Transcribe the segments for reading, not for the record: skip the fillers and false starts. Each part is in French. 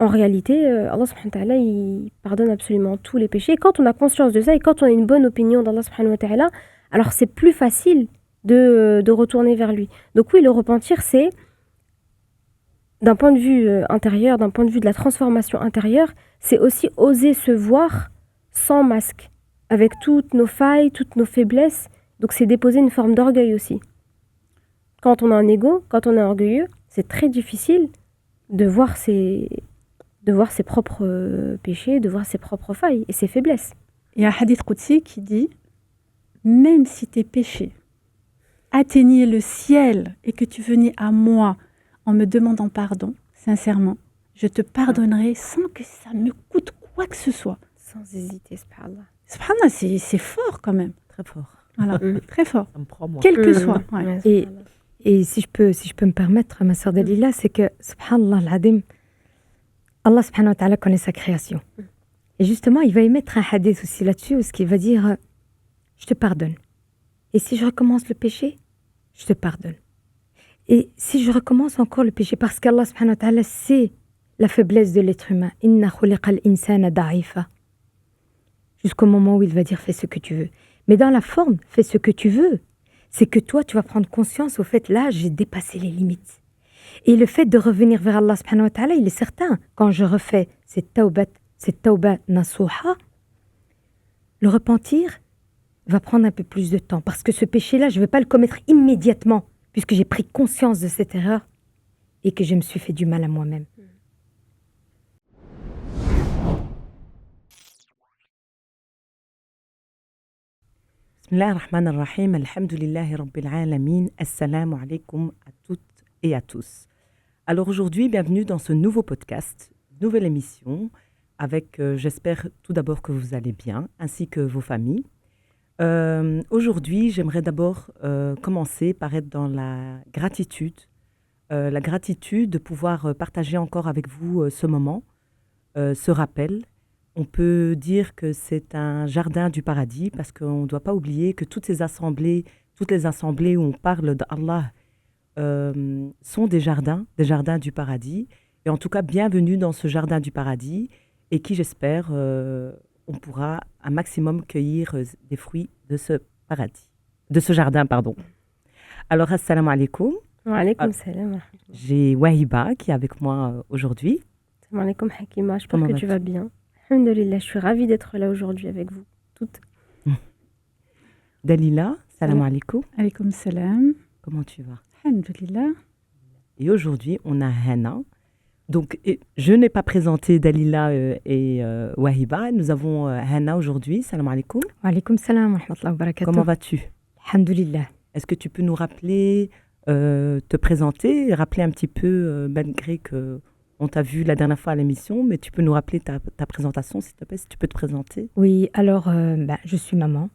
en réalité, Allah subhanahu wa ta'ala, il pardonne absolument tous les péchés. Et quand on a conscience de ça et quand on a une bonne opinion d'Allah subhanahu wa ta'ala, alors c'est plus facile de retourner vers lui. Donc oui, le repentir, c'est, d'un point de vue intérieur, d'un point de vue de la transformation intérieure, c'est aussi oser se voir sans masque, avec toutes nos failles, toutes nos faiblesses. Donc c'est déposer une forme d'orgueil aussi. Quand on a un ego, quand on est orgueilleux, c'est très difficile de voir ses propres péchés, de voir ses propres failles et ses faiblesses. Il y a un hadith Qudsi qui dit « Même si tes péchés atteignaient le ciel et que tu venais à moi en me demandant pardon, sincèrement, je te pardonnerai sans que ça me coûte quoi que ce soit. » Sans hésiter, subhanallah. Subhanallah, c'est fort quand même. Très fort. Voilà, très fort. Ça me prend, moi. Quel que soit. Ouais. Ouais, Et si je peux me permettre, ma sœur Dalila, c'est que, subhanallah al-adim, Allah subhanahu wa ta'ala connaît sa création. Et justement, il va y mettre un hadith aussi là-dessus, où ce qu'il va dire, je te pardonne. Et si je recommence le péché, je te pardonne. Et si je recommence encore le péché, parce qu'Allah subhanahu wa ta'ala sait la faiblesse de l'être humain, inna khuliqal insana da'ifa. Jusqu'au moment où il va dire, fais ce que tu veux. Mais dans la forme, fais ce que tu veux. C'est que toi, tu vas prendre conscience au fait, là, j'ai dépassé les limites. Et le fait de revenir vers Allah subhanahu wa ta'ala, il est certain, quand je refais cette tawba nasuha, le repentir va prendre un peu plus de temps. Parce que ce péché-là, je ne vais pas le commettre immédiatement, puisque j'ai pris conscience de cette erreur et que je me suis fait du mal à moi-même. Bismillah ar-Rahman ar-Rahim, alhamdulillahi rabbil alamin, assalamu alaikum à toutes et à tous. Alors aujourd'hui, bienvenue dans ce nouveau podcast, nouvelle émission, avec, j'espère tout d'abord que vous allez bien, ainsi que vos familles. Aujourd'hui, j'aimerais d'abord commencer par être dans la gratitude de pouvoir partager encore avec vous ce moment, ce rappel. On peut dire que c'est un jardin du paradis parce qu'on ne doit pas oublier que toutes les assemblées où on parle d'Allah sont des jardins du paradis. Et en tout cas, bienvenue dans ce jardin du paradis et qui, j'espère, on pourra un maximum cueillir des fruits de ce paradis, de ce jardin, pardon. Alors, assalamu alaikum. Wa alaykoum salam. J'ai Wahiba qui est avec moi aujourd'hui. Salam alaikum Hakima, j'espère Comment que tu vas bien. Alhamdulillah, je suis ravie d'être là aujourd'hui avec vous toutes. Dalila, salam alaikum. Alaykoum salam. Comment tu vas? Alhamdulillah. Et aujourd'hui, on a Hana. Donc, je n'ai pas présenté Dalila et Wahiba. Nous avons Hana aujourd'hui. Salam alaikum. Wa alaykoum salam wa rahmatullahi wa barakatuh. Comment vas-tu? Alhamdulillah. Est-ce que tu peux nous rappeler, te présenter, rappeler un petit peu, malgré qu'on t'a vu la dernière fois à l'émission, mais tu peux nous rappeler ta présentation, s'il te plaît, si tu peux te présenter. Oui, alors, je suis maman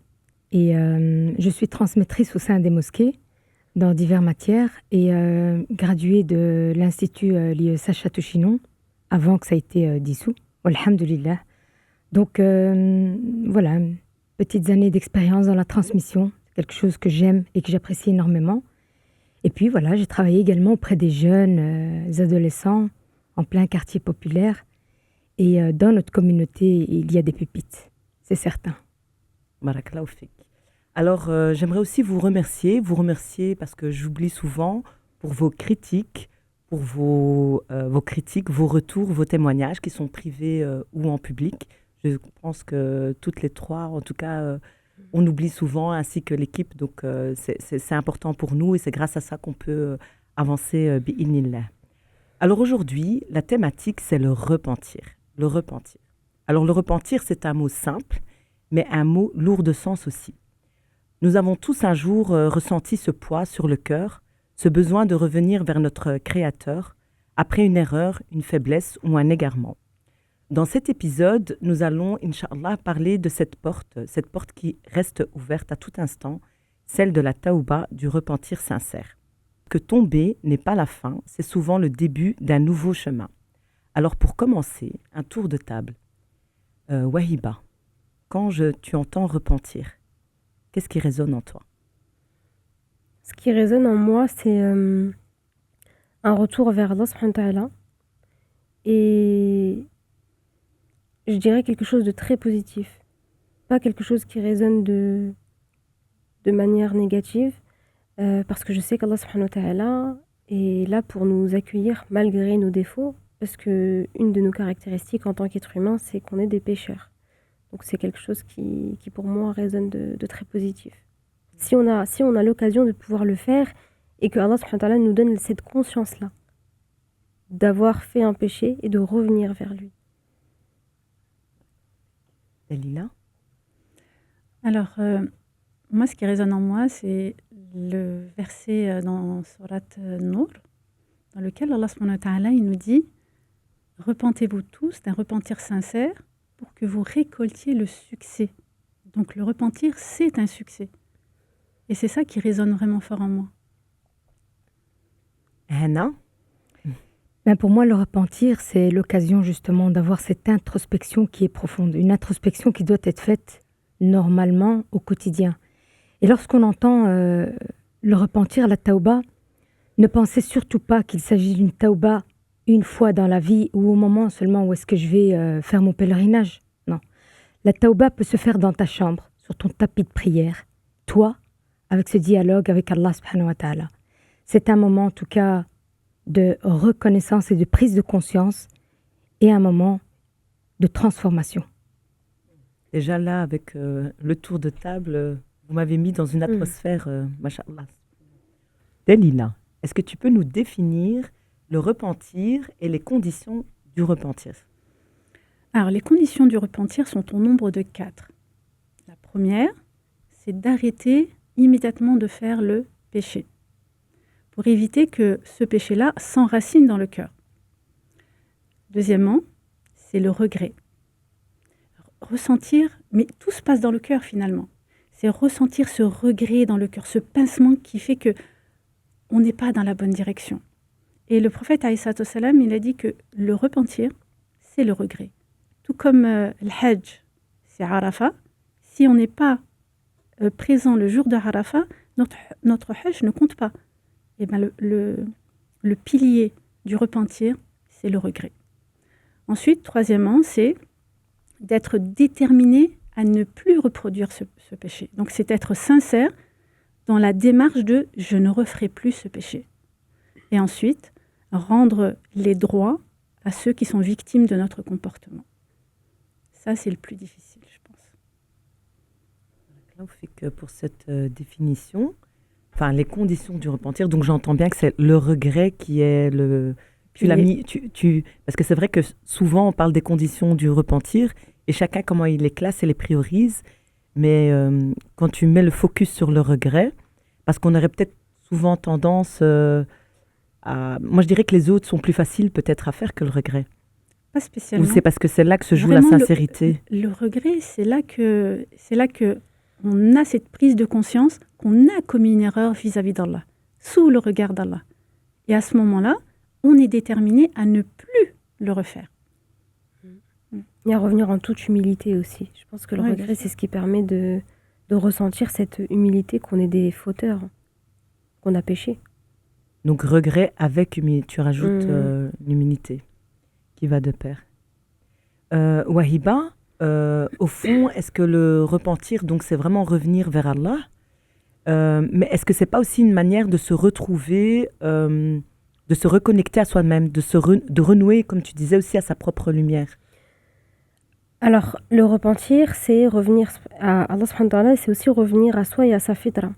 et je suis transmettrice au sein des mosquées dans diverses matières et graduée de l'Institut l'IESA Château-Chinon avant que ça ait été dissous. Alhamdulillah. Donc, voilà, petites années d'expérience dans la transmission, quelque chose que j'aime et que j'apprécie énormément. Et puis voilà, j'ai travaillé également auprès des jeunes adolescents en plein quartier populaire. Et dans notre communauté, il y a des pépites, c'est certain. Barakallahu fik. Alors, j'aimerais aussi vous remercier parce que j'oublie souvent pour vos critiques, pour vos critiques, vos retours, vos témoignages qui sont privés ou en public. Je pense que toutes les trois, en tout cas, on oublie souvent, ainsi que l'équipe. Donc, c'est important pour nous et c'est grâce à ça qu'on peut avancer bi'idhnillah. Alors aujourd'hui, la thématique, c'est le repentir. Le repentir. Alors, le repentir, c'est un mot simple, mais un mot lourd de sens aussi. Nous avons tous un jour ressenti ce poids sur le cœur, ce besoin de revenir vers notre Créateur après une erreur, une faiblesse ou un égarement. Dans cet épisode, nous allons, Inch'Allah, parler de cette porte qui reste ouverte à tout instant, celle de la taouba, du repentir sincère. Que tomber n'est pas la fin, c'est souvent le début d'un nouveau chemin. Alors pour commencer, un tour de table. Wahiba, quand tu entends repentir, qu'est-ce qui résonne en toi? Ce qui résonne en moi, c'est un retour vers Allah subhanahu wa ta'ala et je dirais quelque chose de très positif. Pas quelque chose qui résonne de manière négative. Parce que je sais qu'Allah subhanahu wa ta'ala est là pour nous accueillir malgré nos défauts. Parce que une de nos caractéristiques en tant qu'être humain, c'est qu'on est des pécheurs. Donc c'est quelque chose qui pour moi résonne de très positif. Si on a l'occasion de pouvoir le faire et que Allah subhanahu wa ta'ala nous donne cette conscience-là, d'avoir fait un péché et de revenir vers lui. Dalila? Alors, moi, ce qui résonne en moi, c'est le verset dans Surat Nour, dans lequel Allah subhanahu wa ta'ala, il nous dit « Repentez-vous tous d'un repentir sincère pour que vous récoltiez le succès. » Donc, le repentir, c'est un succès. Et c'est ça qui résonne vraiment fort en moi. Hannah? Ben pour moi, le repentir, c'est l'occasion justement d'avoir cette introspection qui est profonde, une introspection qui doit être faite normalement au quotidien. Et lorsqu'on entend le repentir, la tauba, ne pensez surtout pas qu'il s'agit d'une tauba une fois dans la vie ou au moment seulement où est-ce que je vais faire mon pèlerinage. Non. La tauba peut se faire dans ta chambre, sur ton tapis de prière, toi, avec ce dialogue avec Allah subhanahu wa ta'ala. C'est un moment en tout cas de reconnaissance et de prise de conscience et un moment de transformation. Déjà là, avec le tour de table, vous m'avez mis dans une atmosphère, mashallah. Dalila, est-ce que tu peux nous définir le repentir et les conditions du repentir? Alors, les conditions du repentir sont au nombre de 4. La première, c'est d'arrêter immédiatement de faire le péché, pour éviter que ce péché-là s'enracine dans le cœur. Deuxièmement, c'est le regret. Ressentir, mais tout se passe dans le cœur finalement. C'est ressentir ce regret dans le cœur, ce pincement qui fait que on n'est pas dans la bonne direction. Et le prophète alayhi salatu wassalam, il a dit que le repentir, c'est le regret. Tout comme le Hajj, c'est Arafat. Si on n'est pas présent le jour de Arafat, notre Hajj ne compte pas. Et ben le pilier du repentir, c'est le regret. Ensuite, troisièmement, c'est d'être déterminé à ne plus reproduire ce péché. Donc, c'est être sincère dans la démarche de « je ne referai plus ce péché ». Et ensuite, rendre les droits à ceux qui sont victimes de notre comportement. Ça, c'est le plus difficile, je pense. Pour cette définition, enfin les conditions du repentir, donc j'entends bien que c'est le regret qui est le... Tu l'as mis, parce que c'est vrai que souvent on parle des conditions du repentir et chacun comment il les classe et les priorise, mais quand tu mets le focus sur le regret, parce qu'on aurait peut-être souvent tendance à... Moi je dirais que les autres sont plus faciles peut-être à faire que le regret. Pas spécialement. Ou c'est parce que c'est là que se joue Vraiment, la sincérité. Le regret, c'est là que on a cette prise de conscience qu'on a commis une erreur vis-à-vis d'Allah, sous le regard d'Allah. Et à ce moment-là, on est déterminé à ne plus le refaire. Et à revenir en toute humilité aussi. Je pense que le regret, c'est ce qui permet de ressentir cette humilité qu'on est des fauteurs, qu'on a péché. Donc regret avec humilité, tu rajoutes l'humilité qui va de pair. Wahiba, au fond, est-ce que le repentir, donc c'est vraiment revenir vers Allah, mais est-ce que c'est pas aussi une manière de se retrouver, de se reconnecter à soi-même, de renouer, comme tu disais, aussi à sa propre lumière? Alors, le repentir, c'est revenir à Allah subhanahu wa ta'ala, c'est aussi revenir à soi et à sa fitra.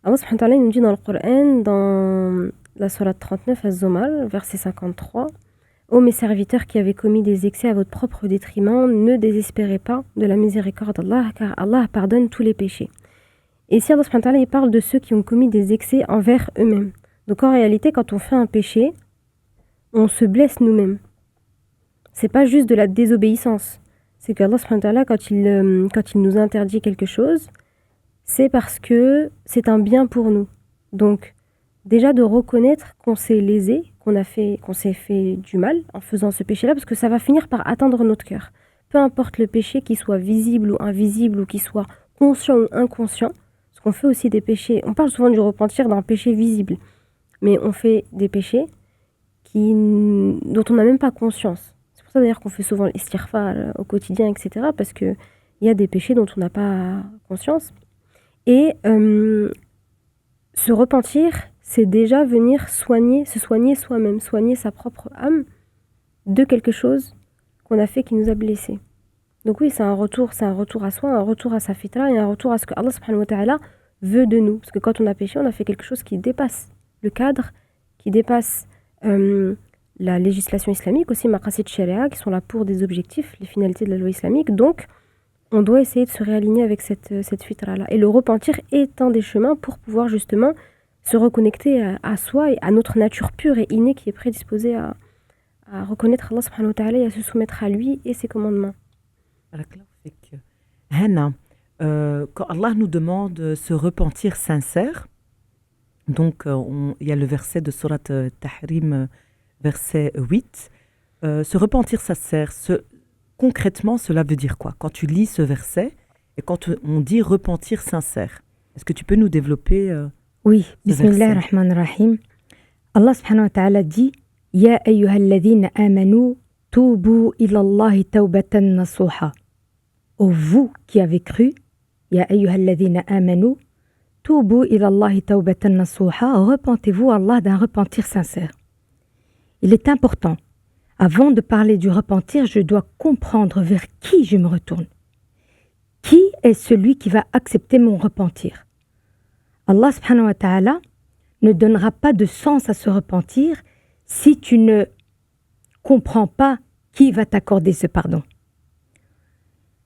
Allah subhanahu wa ta'ala nous dit dans le Coran, dans la sourate 39, Az-Zumar, verset 53, « Ô mes serviteurs qui avez commis des excès à votre propre détriment, ne désespérez pas de la miséricorde d'Allah, car Allah pardonne tous les péchés. » Et ici, Allah subhanahu wa ta'ala, il parle de ceux qui ont commis des excès envers eux-mêmes. Donc en réalité, quand on fait un péché, on se blesse nous-mêmes. C'est pas juste de la désobéissance. C'est qu'Allah subhanahu wa ta'ala, quand il nous interdit quelque chose, c'est parce que c'est un bien pour nous. Donc, déjà de reconnaître qu'on s'est lésé, qu'on s'est fait du mal en faisant ce péché-là, parce que ça va finir par atteindre notre cœur. Peu importe le péché, qu'il soit visible ou invisible, ou qu'il soit conscient ou inconscient, parce qu'on fait aussi des péchés, on parle souvent du repentir d'un péché visible, mais on fait des péchés dont on n'a même pas conscience. C'est pour ça d'ailleurs qu'on fait souvent l'istighfar au quotidien, etc. Parce qu'il y a des péchés dont on n'a pas conscience. Et se repentir, c'est déjà venir se soigner soi-même, soigner sa propre âme de quelque chose qu'on a fait qui nous a blessés. Donc oui, c'est un retour à soi, un retour à sa fitra et un retour à ce que Allah subhanahu wa ta'ala veut de nous. Parce que quand on a péché, on a fait quelque chose qui dépasse le cadre, qui dépasse la législation islamique, aussi maqasid sharia, qui sont là pour des objectifs, les finalités de la loi islamique. Donc, on doit essayer de se réaligner avec cette fitra-là. Et le repentir est un des chemins pour pouvoir justement se reconnecter à soi et à notre nature pure et innée qui est prédisposée à reconnaître Allah subhanahu wa ta'ala et à se soumettre à lui et ses commandements. Hana, quand Allah nous demande de se repentir sincère, donc il y a le verset de Surat Tahrim, verset 8, se repentir sincère, concrètement, cela veut dire quoi? Quand tu lis ce verset et quand on dit repentir sincère, est-ce que tu peux nous développer Oui, ce Bismillah verset? ar-Rahman ar-Rahim. Allah subhanahu wa ta'ala dit Ya ayyuhalladhina amanu tubu ila Allahi tawbatan nasuha. Ô vous qui avez cru, Ya ayyuhalladhina amanu tubu ila Allahi tawbatan nasuha. Repentez-vous à Allah d'un repentir sincère. Il est important, avant de parler du repentir, je dois comprendre vers qui je me retourne. Qui est celui qui va accepter mon repentir? Allah subhanahu wa ta'ala ne donnera pas de sens à ce repentir si tu ne comprends pas qui va t'accorder ce pardon.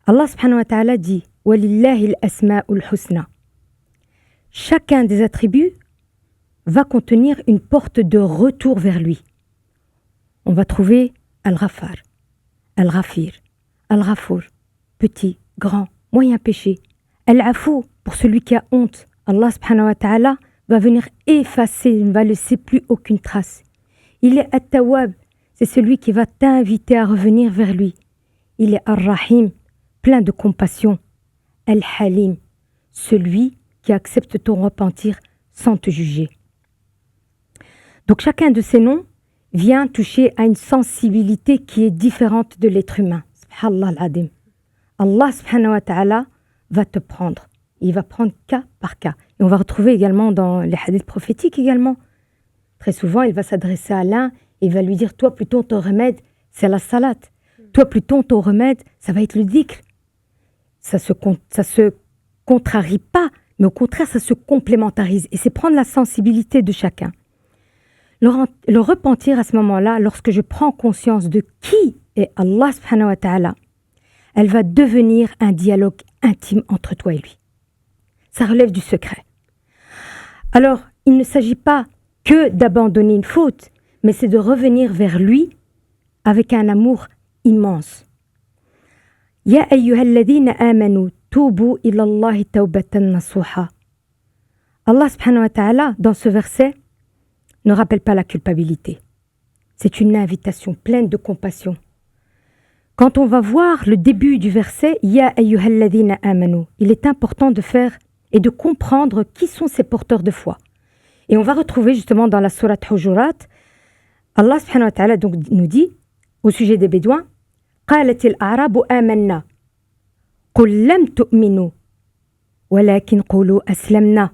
Allah subhanahu wa ta'ala dit Walillahi al-asma'ul husna. Chacun des attributs va contenir une porte de retour vers lui. On va trouver Al-Ghaffar, Al-Ghafir, Al-Ghafour, petit, grand, moyen péché. Al-Afou, pour celui qui a honte. Allah subhanahu wa ta'ala va venir effacer, il ne va laisser plus aucune trace. Il est At-Tawwab, c'est celui qui va t'inviter à revenir vers lui. Il est Ar-Rahim, plein de compassion. Al-Halim, celui qui accepte ton repentir sans te juger. Donc chacun de ces noms vient toucher à une sensibilité qui est différente de l'être humain. Subhanallah al-Adim. Allah subhanahu wa ta'ala va te prendre. Il va prendre cas par cas. Et on va retrouver également dans les hadiths prophétiques également. Très souvent, il va s'adresser à l'un et il va lui dire, toi plutôt ton remède, c'est la salat. Toi plutôt ton remède, ça va être le dhikr. Ça se contrarie pas, mais au contraire, ça se complémentarise. Et c'est prendre la sensibilité de chacun. Le repentir à ce moment-là, lorsque je prends conscience de qui est Allah subhanahu wa ta'ala, elle va devenir un dialogue intime entre toi et lui. Ça relève du secret. Alors, il ne s'agit pas que d'abandonner une faute, mais c'est de revenir vers lui avec un amour immense. Ya ayyuhalladhina amanu tubu ila Allahi tawbatan nasuha. Allah subhanahu wa ta'ala, dans ce verset, ne rappelle pas la culpabilité. C'est une invitation pleine de compassion. Quand on va voir le début du verset, Ya ayyuhalladhina amanu, il est important de faire et de comprendre qui sont ces porteurs de foi. Et on va retrouver justement dans la sourate Hujurat, Allah subhanahu wa ta'ala donc nous dit, au sujet des Bédouins, قالت الأعراب آمنا قل لم تؤمنوا ولكن قولوا أسلمنا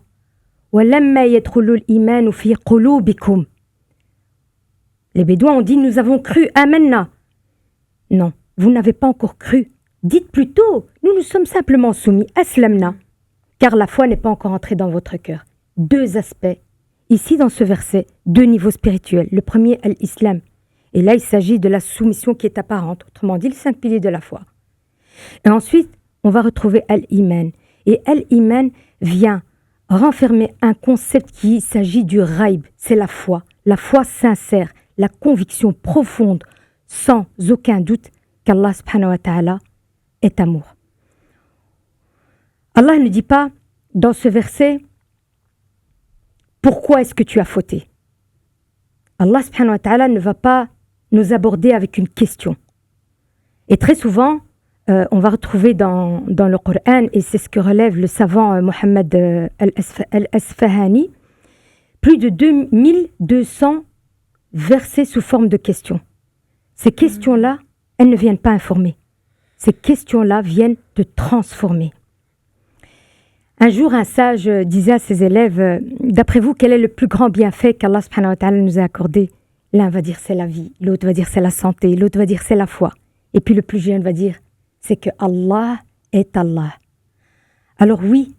ولما يدخل الإيمان في قلوبكم. Les Bédouins ont dit, nous avons cru, amanna. Non, vous n'avez pas encore cru. Dites plutôt, nous nous sommes simplement soumis, aslamna, car la foi n'est pas encore entrée dans votre cœur. Deux aspects. Ici, dans ce verset, deux niveaux spirituels. Le premier, l'islam. Et là, il s'agit de la soumission qui est apparente, autrement dit, les 5 piliers de la foi. Et ensuite, on va retrouver al-iman. Et al-iman vient renfermer un concept qui s'agit du raïb, c'est la foi sincère, la conviction profonde, sans aucun doute qu'Allah subhanahu wa ta'ala est amour. Allah ne dit pas dans ce verset, pourquoi est-ce que tu as fauté? Allah subhanahu wa ta'ala ne va pas nous aborder avec une question. Et très souvent, on va retrouver dans le Coran, et c'est ce que relève le savant Mohammed al-Asfahani, plus de 2200 versets sous forme de questions. Ces questions-là elles ne viennent pas informer. Ces questions-là viennent te transformer. Un jour, un sage disait à ses élèves, d'après vous, quel est le plus grand bienfait qu'Allah subhanahu wa ta'ala nous a accordé? L'un va dire c'est la vie, l'autre va dire c'est la santé, l'autre va dire c'est la foi. Et puis le plus jeune va dire, c'est que Allah est Allah. Alors oui,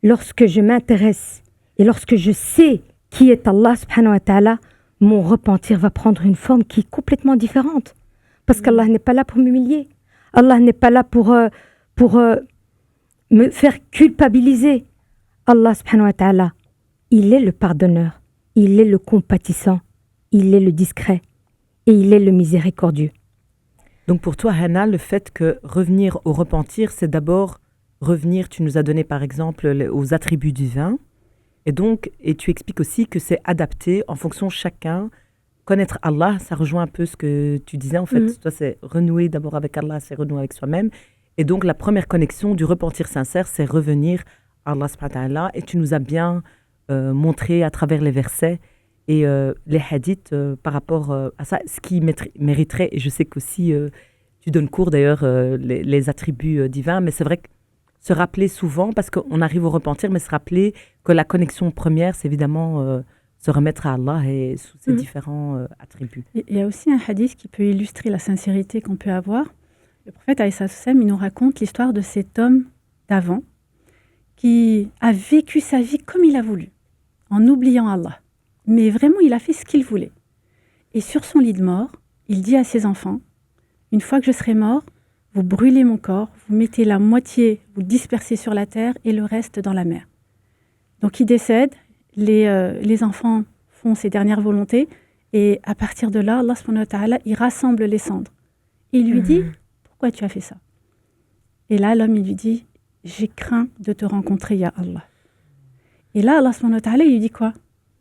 lorsque je m'intéresse et lorsque je sais qui est Allah subhanahu wa ta'ala, mon repentir va prendre une forme qui est complètement différente. Parce qu'Allah n'est pas là pour m'humilier. Allah n'est pas là pour me faire culpabiliser. Allah subhanahu wa ta'ala, il est le pardonneur, il est le compatissant, il est le discret et il est le miséricordieux. Donc pour toi, Hannah, le fait que revenir au repentir, c'est d'abord revenir, tu nous as donné par exemple aux attributs divins, et tu expliques aussi que c'est adapté en fonction de chacun. Connaître Allah, ça rejoint un peu ce que tu disais en fait. Toi, c'est renouer d'abord avec Allah, c'est renouer avec soi-même. Et donc la première connexion du repentir sincère, c'est revenir à Allah subhanahu wa ta'ala. Et tu nous as bien montré à travers les versets et les hadiths par rapport à ça, ce qui mériterait, et je sais qu'aussi tu donnes cours d'ailleurs, les attributs divins, mais c'est vrai que se rappeler souvent, parce qu'on arrive au repentir, mais se rappeler que la connexion première, c'est évidemment se remettre à Allah et sous ses différents attributs. Il y a aussi un hadith qui peut illustrer la sincérité qu'on peut avoir. Le prophète, alayhi sallam, il nous raconte l'histoire de cet homme d'avant qui a vécu sa vie comme il a voulu, en oubliant Allah. Mais vraiment, il a fait ce qu'il voulait. Et sur son lit de mort, il dit à ses enfants, « Une fois que je serai mort, vous brûlez mon corps, vous mettez la moitié, vous le dispersez sur la terre et le reste dans la mer. » Donc il décède, les enfants font ses dernières volontés et à partir de là, Allah subhanahu wa ta'ala, il rassemble les cendres. Et il lui dit, « Pourquoi tu as fait ça ?» Et là, l'homme, il lui dit, « J'ai craint de te rencontrer, ya Allah. » Et là, Allah subhanahu wa ta'ala, il lui dit quoi?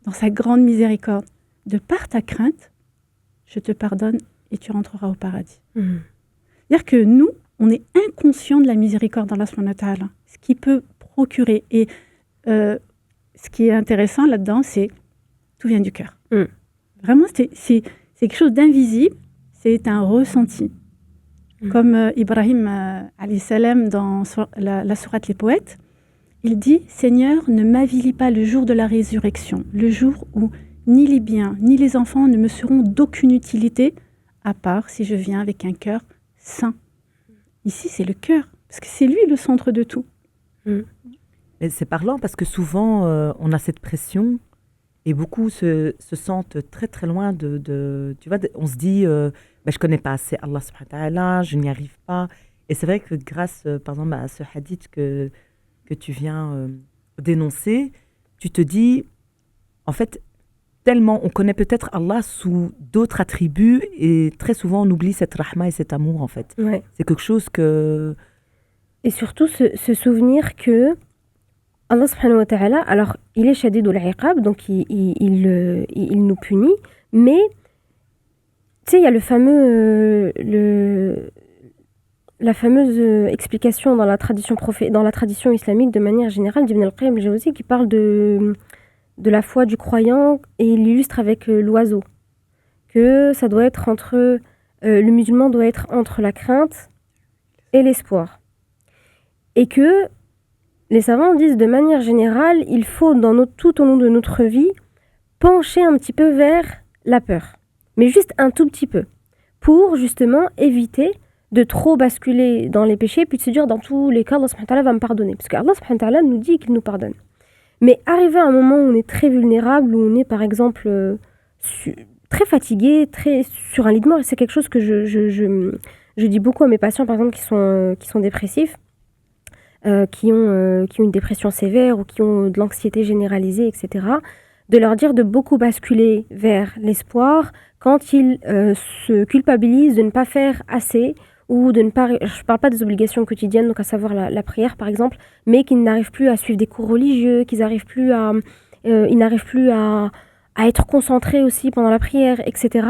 Dans sa grande miséricorde, « De par ta crainte, je te pardonne et tu rentreras au paradis. » C'est-à-dire que nous, on est inconscient de la miséricorde d'Allah subhanahu wa ta'ala, ce qui peut procurer. Et ce qui est intéressant là-dedans, c'est tout vient du cœur. Vraiment, c'est quelque chose d'invisible, c'est un ressenti. Comme Ibrahim alayhi salam dans la sourate Les Poètes, il dit « Seigneur, ne m'avilis pas le jour de la résurrection, le jour où ni les biens, ni les enfants ne me seront d'aucune utilité, à part si je viens avec un cœur saint. » Ici, c'est le cœur, parce que c'est lui le centre de tout. Mais c'est parlant parce que souvent, on a cette pression et beaucoup se sentent très très loin tu vois, on se dit, je ne connais pas assez Allah subhanahu wa ta'ala, je n'y arrive pas. Et c'est vrai que grâce, par exemple, à ce hadith que tu viens dénoncer, tu te dis, en fait, tellement on connaît peut-être Allah sous d'autres attributs et très souvent on oublie cette rahma et cet amour en fait. Ouais. C'est quelque chose que... Et surtout se souvenir que Allah subhanahu wa ta'ala, alors il est shadid al-iqab, donc il nous punit, mais tu sais, il y a la fameuse explication dans la tradition islamique de manière générale d'Ibn al-Qayyim al-Jawzi qui parle de la foi du croyant et il l'illustre avec l'oiseau. Que ça doit être le musulman doit être entre la crainte et l'espoir. Et que les savants disent de manière générale, il faut tout au long de notre vie pencher un petit peu vers la peur. Mais juste un tout petit peu. Pour justement éviter de trop basculer dans les péchés puis de se dire dans tous les cas, Allah subhanahu wa ta'ala va me pardonner. Parce qu'Allah subhanahu wa ta'ala nous dit qu'il nous pardonne. Mais arriver à un moment où on est très vulnérable, où on est par exemple très fatigué, très sur un lit de mort, et c'est quelque chose que je dis beaucoup à mes patients par exemple qui sont dépressifs, qui ont une dépression sévère ou qui ont de l'anxiété généralisée, etc., de leur dire de beaucoup basculer vers l'espoir quand ils se culpabilisent de ne pas faire assez ou de ne pas... Je ne parle pas des obligations quotidiennes, donc à savoir la prière par exemple, mais qu'ils n'arrivent plus à suivre des cours religieux, qu'ils n'arrivent plus à être concentrés aussi pendant la prière, etc.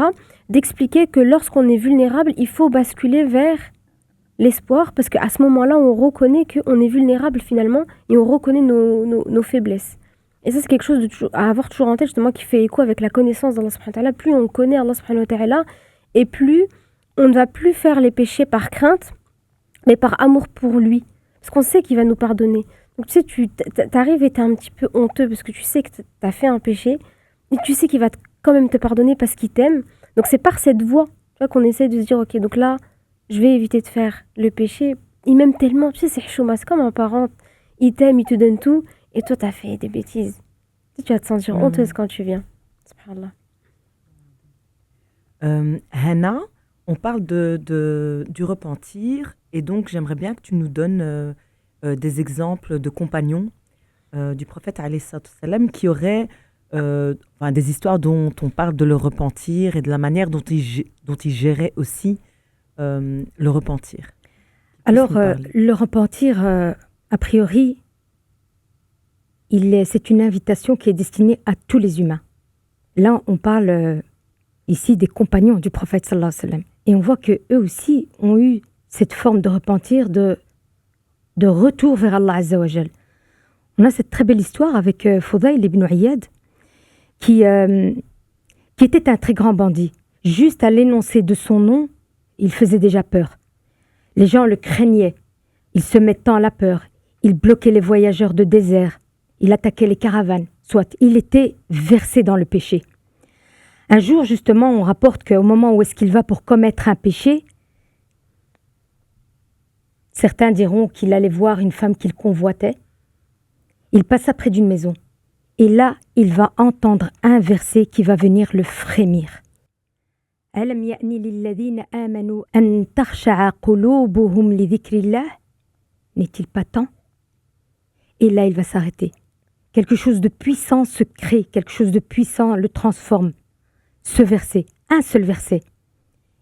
D'expliquer que lorsqu'on est vulnérable, il faut basculer vers l'espoir, parce qu'à ce moment-là, on reconnaît qu'on est vulnérable finalement et on reconnaît nos faiblesses. Et ça, c'est quelque chose à avoir toujours en tête, justement, qui fait écho avec la connaissance d'Allah subhanahu wa ta'ala. Plus on connaît Allah subhanahu wa ta'ala, et plus on ne va plus faire les péchés par crainte, mais par amour pour lui. Parce qu'on sait qu'il va nous pardonner. Donc tu sais, t'arrives et t'es un petit peu honteux parce que tu sais que t'as fait un péché, et tu sais qu'il va quand même te pardonner parce qu'il t'aime. Donc c'est par cette voie, tu vois, qu'on essaie de se dire, ok, donc là, je vais éviter de faire le péché. Il m'aime tellement, tu sais, c'est chouma, c'est comme un parent, il t'aime, il te donne tout, et toi, t'as fait des bêtises. Tu vas te sentir honteuse quand tu viens. Subhanallah. Hannah, on parle du repentir, et donc j'aimerais bien que tu nous donnes des exemples de compagnons du prophète alayhi salatu wassalam, qui auraient des histoires dont on parle de le repentir et de la manière dont il gérait aussi le repentir. Alors, le repentir, a priori, c'est une invitation qui est destinée à tous les humains. Là, on parle ici des compagnons du prophète sallallahu alayhi wa sallam. Et on voit qu'eux aussi ont eu cette forme de repentir, de retour vers Allah Azza wa Jal. On a cette très belle histoire avec Fudayl ibn Iyad, qui était un très grand bandit. Juste à l'énoncé de son nom, il faisait déjà peur. Les gens le craignaient. Il se mettant à la peur. Il bloquait les voyageurs de désert. Il attaquait les caravanes. Soit il était versé dans le péché. Un jour, justement, on rapporte qu'au moment où est-ce qu'il va pour commettre un péché, certains diront qu'il allait voir une femme qu'il convoitait. Il passa près d'une maison. Et là, il va entendre un verset qui va venir le frémir. أَلَمْ يَأْنِ لِلَّذِينَ آمَنُوا أَن تَخْشَعَ قُلُوبُهُمْ لِذِكْرِ اللَّهِ. N'est-il pas temps? Et là, il va s'arrêter. Quelque chose de puissant se crée, quelque chose de puissant le transforme. Ce verset, un seul verset.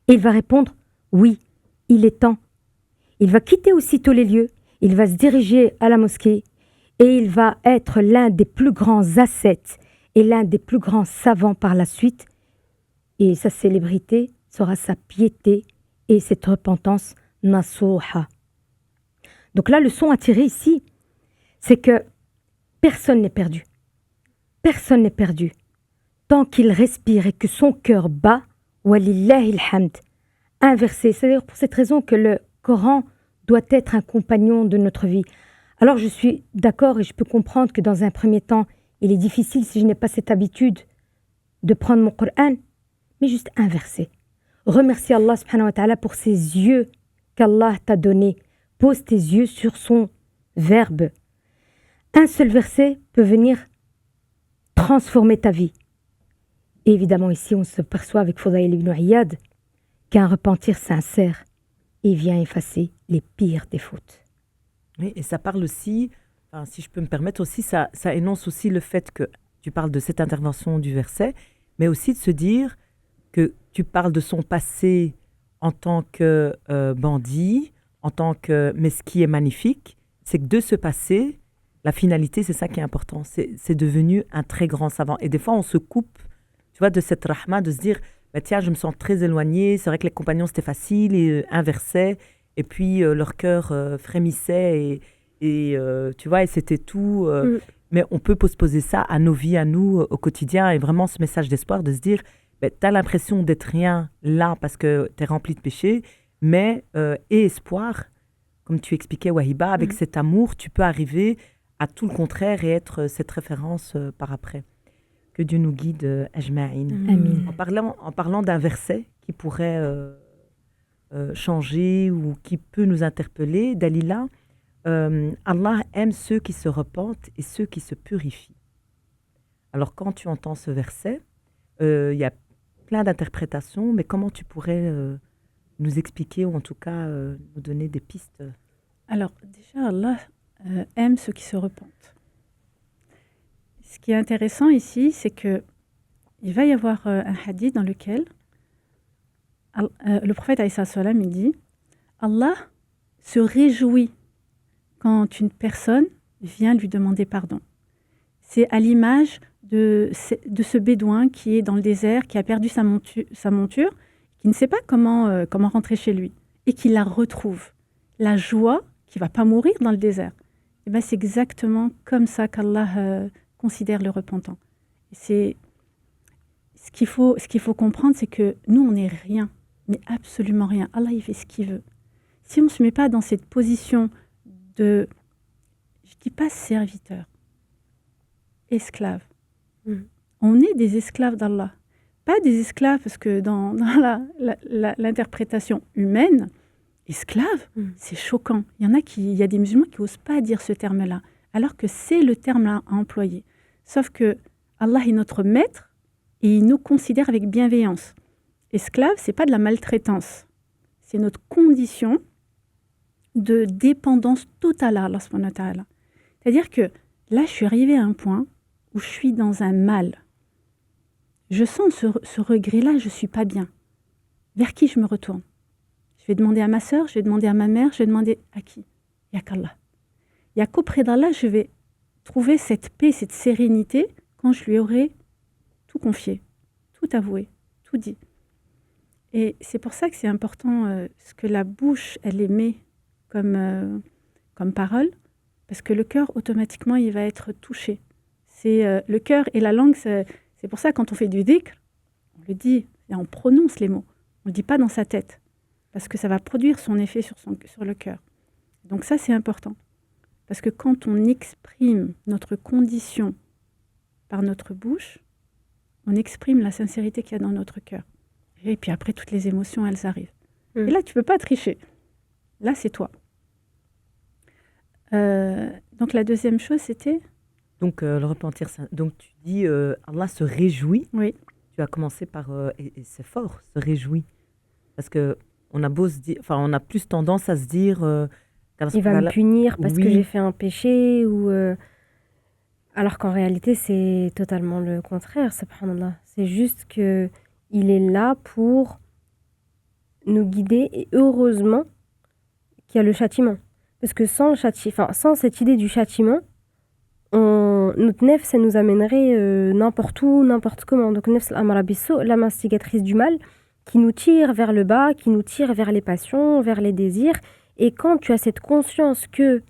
Et il va répondre, oui, il est temps. Il va quitter aussitôt les lieux, il va se diriger à la mosquée et il va être l'un des plus grands ascètes et l'un des plus grands savants par la suite. Et sa célébrité sera sa piété et cette repentance nasuha. Donc là, le son à tirer ici, c'est que personne n'est perdu. Personne n'est perdu. Tant qu'il respire et que son cœur bat, walillahi alhamd, inversé. C'est d'ailleurs pour cette raison que le Coran doit être un compagnon de notre vie. Alors je suis d'accord et je peux comprendre que dans un premier temps, il est difficile si je n'ai pas cette habitude de prendre mon Coran, mais juste inversé. Remercie Allah subhanahu wa ta'ala pour ses yeux qu'Allah t'a donnés. Pose tes yeux sur son verbe. Un seul verset peut venir transformer ta vie. Et évidemment, ici, on se perçoit avec Fudayl ibn Iyad qu'un repentir sincère, il vient effacer les pires des fautes. Oui, et ça parle aussi, si je peux me permettre aussi, ça énonce aussi le fait que tu parles de cette intervention du verset, mais aussi de se dire que tu parles de son passé en tant que bandit, mais ce qui est magnifique, c'est que de ce passé, la finalité, c'est ça qui est important, c'est devenu un très grand savant. Et des fois, on se coupe, tu vois, de cette rahma, de se dire, bah, tiens, je me sens très éloignée, c'est vrai que les compagnons, c'était facile, et inversaient, et puis leur cœur frémissait, et tu vois, et c'était tout. Mais on peut postposer ça à nos vies, à nous, au quotidien, et vraiment ce message d'espoir de se dire, bah, tu as l'impression d'être rien là parce que tu es rempli de péché, mais et espoir, comme tu expliquais, Wahiba, avec cet amour, tu peux arriver à tout le contraire et être cette référence par après. Que Dieu nous guide, Ajma'in. Amin. En parlant d'un verset qui pourrait changer ou qui peut nous interpeller, Dalila, Allah aime ceux qui se repentent et ceux qui se purifient. Alors quand tu entends ce verset, il y a plein d'interprétations, mais comment tu pourrais nous expliquer ou en tout cas nous donner des pistes? Alors déjà, Allah aime ceux qui se repentent. Ce qui est intéressant ici, c'est que il va y avoir un hadith dans lequel le prophète alayhi salam il dit Allah se réjouit quand une personne vient lui demander pardon. C'est à l'image de ce bédouin qui est dans le désert, qui a perdu sa monture, qui ne sait pas comment rentrer chez lui et qui la retrouve. La joie qui ne va pas mourir dans le désert. Et ben, c'est exactement comme ça qu'Allah considère le repentant. Et ce qu'il faut comprendre, c'est que nous, on n'est rien mais absolument rien. Allah, il fait ce qu'il veut. Si on ne se met pas dans cette position de, je ne dis pas serviteur, esclave. On est des esclaves d'Allah. Pas des esclaves, parce que dans l'interprétation humaine, esclave, c'est choquant. Il y a des musulmans qui n'osent pas dire ce terme-là, alors que c'est le terme à employer. Sauf que Allah est notre maître et il nous considère avec bienveillance. Esclave, c'est pas de la maltraitance. C'est notre condition de dépendance totale à Allah subhanahu wa ta'ala. C'est-à-dire que là, je suis arrivée à un point où je suis dans un mal. Je sens ce regret-là, je ne suis pas bien. Vers qui je me retourne? Je vais demander à ma sœur, je vais demander à ma mère, je vais demander à qui? Il n'y a qu'Allah. Il n'y a qu'auprès d'Allah, je vais trouver cette paix, cette sérénité quand je lui aurai tout confié, tout avoué, tout dit. Et c'est pour ça que c'est important ce que la bouche, elle émet comme parole, parce que le cœur, automatiquement, il va être touché. C'est le cœur et la langue, c'est pour ça quand on fait du dhikr, on le dit, et on prononce les mots. On ne le dit pas dans sa tête, parce que ça va produire son effet sur le cœur. Donc ça, c'est important. Parce que quand on exprime notre condition par notre bouche, on exprime la sincérité qu'il y a dans notre cœur. Et puis après, toutes les émotions, elles arrivent. Et là, tu ne peux pas tricher. Là, c'est toi. Donc la deuxième chose, c'était... Donc le repentir, donc tu dis Allah se réjouit. Oui. Tu as commencé par et c'est fort, se réjouit, parce que on a beau se dire, enfin on a plus tendance à se dire il va me punir parce que j'ai fait un péché ou alors qu'en réalité c'est totalement le contraire. Subhanallah. C'est juste que il est là pour nous guider et heureusement qu'il y a le châtiment, parce que sans cette idée du châtiment, notre nef, ça nous amènerait n'importe où, n'importe comment. Donc, nef al-amara bis-sou', la instigatrice du mal, qui nous tire vers le bas, qui nous tire vers les passions, vers les désirs. Et quand tu as cette conscience que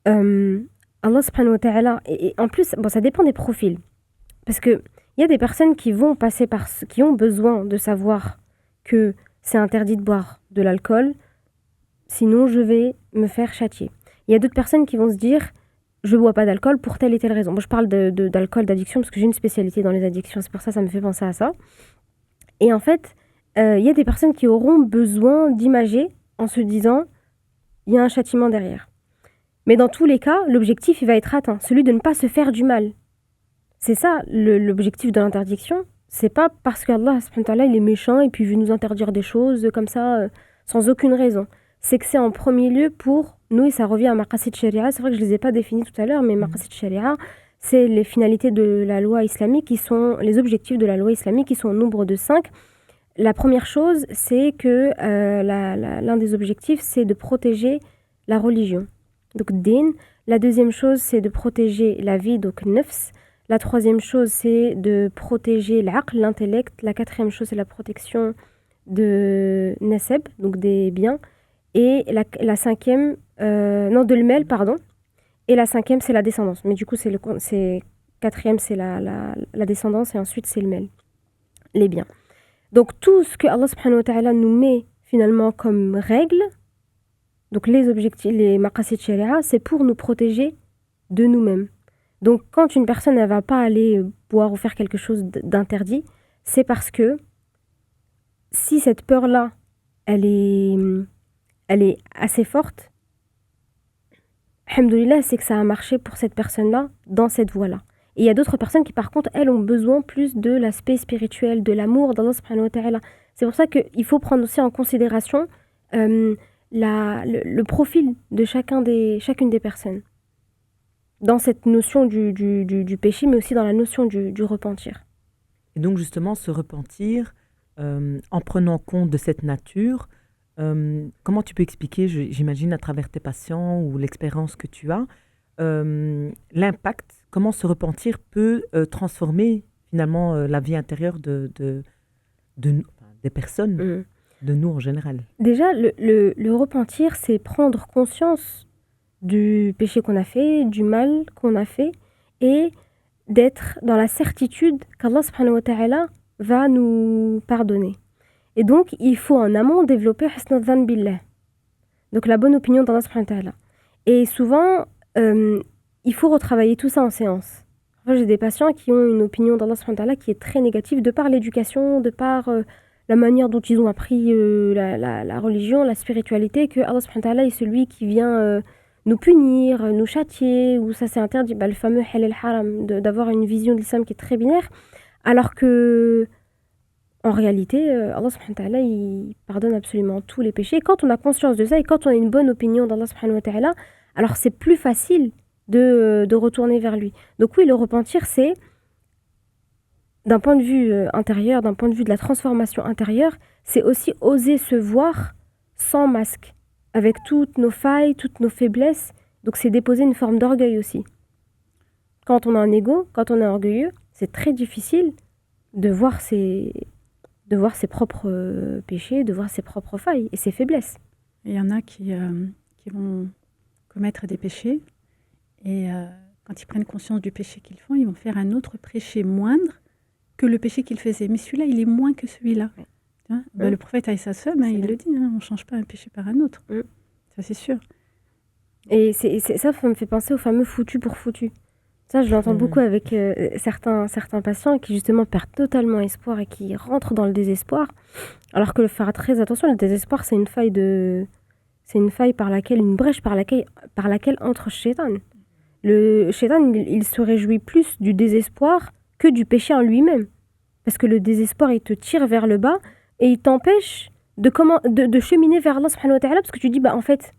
Allah subhanahu wa ta'ala, et en plus, bon, ça dépend des profils. Parce qu'il y a des personnes qui vont passer qui ont besoin de savoir que c'est interdit de boire de l'alcool, sinon je vais me faire châtier. Il y a d'autres personnes qui vont se dire je ne bois pas d'alcool pour telle et telle raison. Moi, je parle d'alcool, d'addiction, parce que j'ai une spécialité dans les addictions. C'est pour ça que ça me fait penser à ça. Et en fait, il y a des personnes qui auront besoin d'imager en se disant, il y a un châtiment derrière. Mais dans tous les cas, l'objectif, il va être atteint. Celui de ne pas se faire du mal. C'est ça, l'objectif de l'interdiction. C'est pas parce qu'Allah, il est méchant et puis il veut nous interdire des choses comme ça, sans aucune raison. C'est que c'est en premier lieu pour nous, et ça revient à Maqasid Sharia. C'est vrai que je ne les ai pas définis tout à l'heure, mais Maqasid Sharia, c'est les finalités de la loi islamique, qui sont les objectifs de la loi islamique, qui sont au nombre de 5. La première chose, c'est que l'un des objectifs, c'est de protéger la religion, donc din. La deuxième chose, c'est de protéger la vie, donc nafs. La troisième chose, c'est de protéger l'aql, l'intellect. La quatrième chose, c'est la protection de nasab, donc des biens. Et la cinquième, de l'mel, pardon. Et la cinquième, c'est la descendance. Mais du coup, quatrième, c'est la descendance et ensuite, c'est le mel, les biens. Donc, tout ce que Allah subhanahu wa ta'ala nous met finalement comme règle, donc les objectifs, les maqasid sharia, c'est pour nous protéger de nous-mêmes. Donc, quand une personne ne va pas aller boire ou faire quelque chose d'interdit, c'est parce que si cette peur-là, elle est assez forte, alhamdoulilah, c'est que ça a marché pour cette personne-là dans cette voie-là. Et il y a d'autres personnes qui, par contre, elles ont besoin plus de l'aspect spirituel, de l'amour d'Allah subhanahu wa ta'ala. C'est pour ça qu'il faut prendre aussi en considération le profil de chacune des personnes. Dans cette notion du péché, mais aussi dans la notion du repentir. Et donc, justement, se repentir, en prenant compte de cette nature, comment tu peux expliquer, j'imagine, à travers tes patients ou l'expérience que tu as, l'impact, comment se repentir peut transformer finalement la vie intérieure des personnes, de nous en général. Déjà, le repentir, c'est prendre conscience du péché qu'on a fait, du mal qu'on a fait, et d'être dans la certitude qu'Allah subhanahu wa ta'ala va nous pardonner. Et donc, il faut en amont développer Husn al-Dhann billah. Donc, la bonne opinion d'Allah subhanahu wa ta'ala. Et souvent, il faut retravailler tout ça en séance. Enfin, j'ai des patients qui ont une opinion d'Allah subhanahu wa ta'ala qui est très négative de par l'éducation, de par la manière dont ils ont appris la religion, la spiritualité, que Allah subhanahu wa ta'ala est celui qui vient nous punir, nous châtier, ou ça c'est interdit, le fameux halal haram, d'avoir une vision de l'islam qui est très binaire, alors que en réalité, Allah subhanahu wa ta'ala, il pardonne absolument tous les péchés. Et quand on a conscience de ça et quand on a une bonne opinion d'Allah subhanahu wa ta'ala, alors c'est plus facile de retourner vers lui. Donc oui, le repentir, c'est, d'un point de vue intérieur, d'un point de vue de la transformation intérieure, c'est aussi oser se voir sans masque, avec toutes nos failles, toutes nos faiblesses. Donc c'est déposer une forme d'orgueil aussi. Quand on a un ego, quand on est orgueilleux, c'est très difficile de voir ses propres péchés, de voir ses propres failles et ses faiblesses. Et il y en a qui vont commettre des péchés et quand ils prennent conscience du péché qu'ils font, ils vont faire un autre péché moindre que le péché qu'ils faisaient. Mais celui-là, il est moins que celui-là. Ouais. Le prophète Aïssa Sam, il le dit, on ne change pas un péché par un autre. Ça, c'est sûr. Et ça me fait penser au fameux foutu pour foutu. Ça, je l'entends beaucoup avec certains patients qui justement perdent totalement espoir et qui rentrent dans le désespoir. Alors que faire très attention, le désespoir, c'est une faille une brèche par laquelle entre Shaitan. Le Shaitan, il se réjouit plus du désespoir que du péché en lui-même. Parce que le désespoir, il te tire vers le bas et il t'empêche de cheminer vers Allah subhanahu wa ta'ala parce que tu dis, en fait,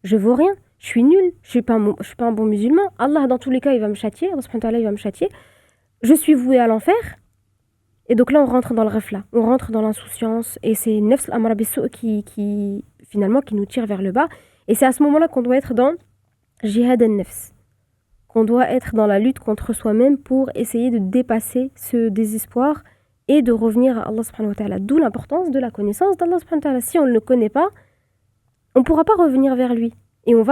je vaux rien. Je suis nulle, je suis pas un bon musulman. Allah, dans tous les cas, il va me châtier. Allah subhanahu wa ta'ala, il va me châtier. Je suis vouée à l'enfer. Et donc là, on rentre dans le refla. On rentre dans l'insouciance. Et c'est Nafs al-Amara bis-Su' qui nous tire vers le bas. Et c'est à ce moment-là qu'on doit être dans Jihad al-Nafs. Qu'on doit être dans la lutte contre soi-même pour essayer de dépasser ce désespoir et de revenir à Allah subhanahu wa ta'ala. D'où l'importance de la connaissance d'Allah subhanahu wa ta'ala. Si on ne le connaît pas, on ne pourra pas revenir vers lui. Et il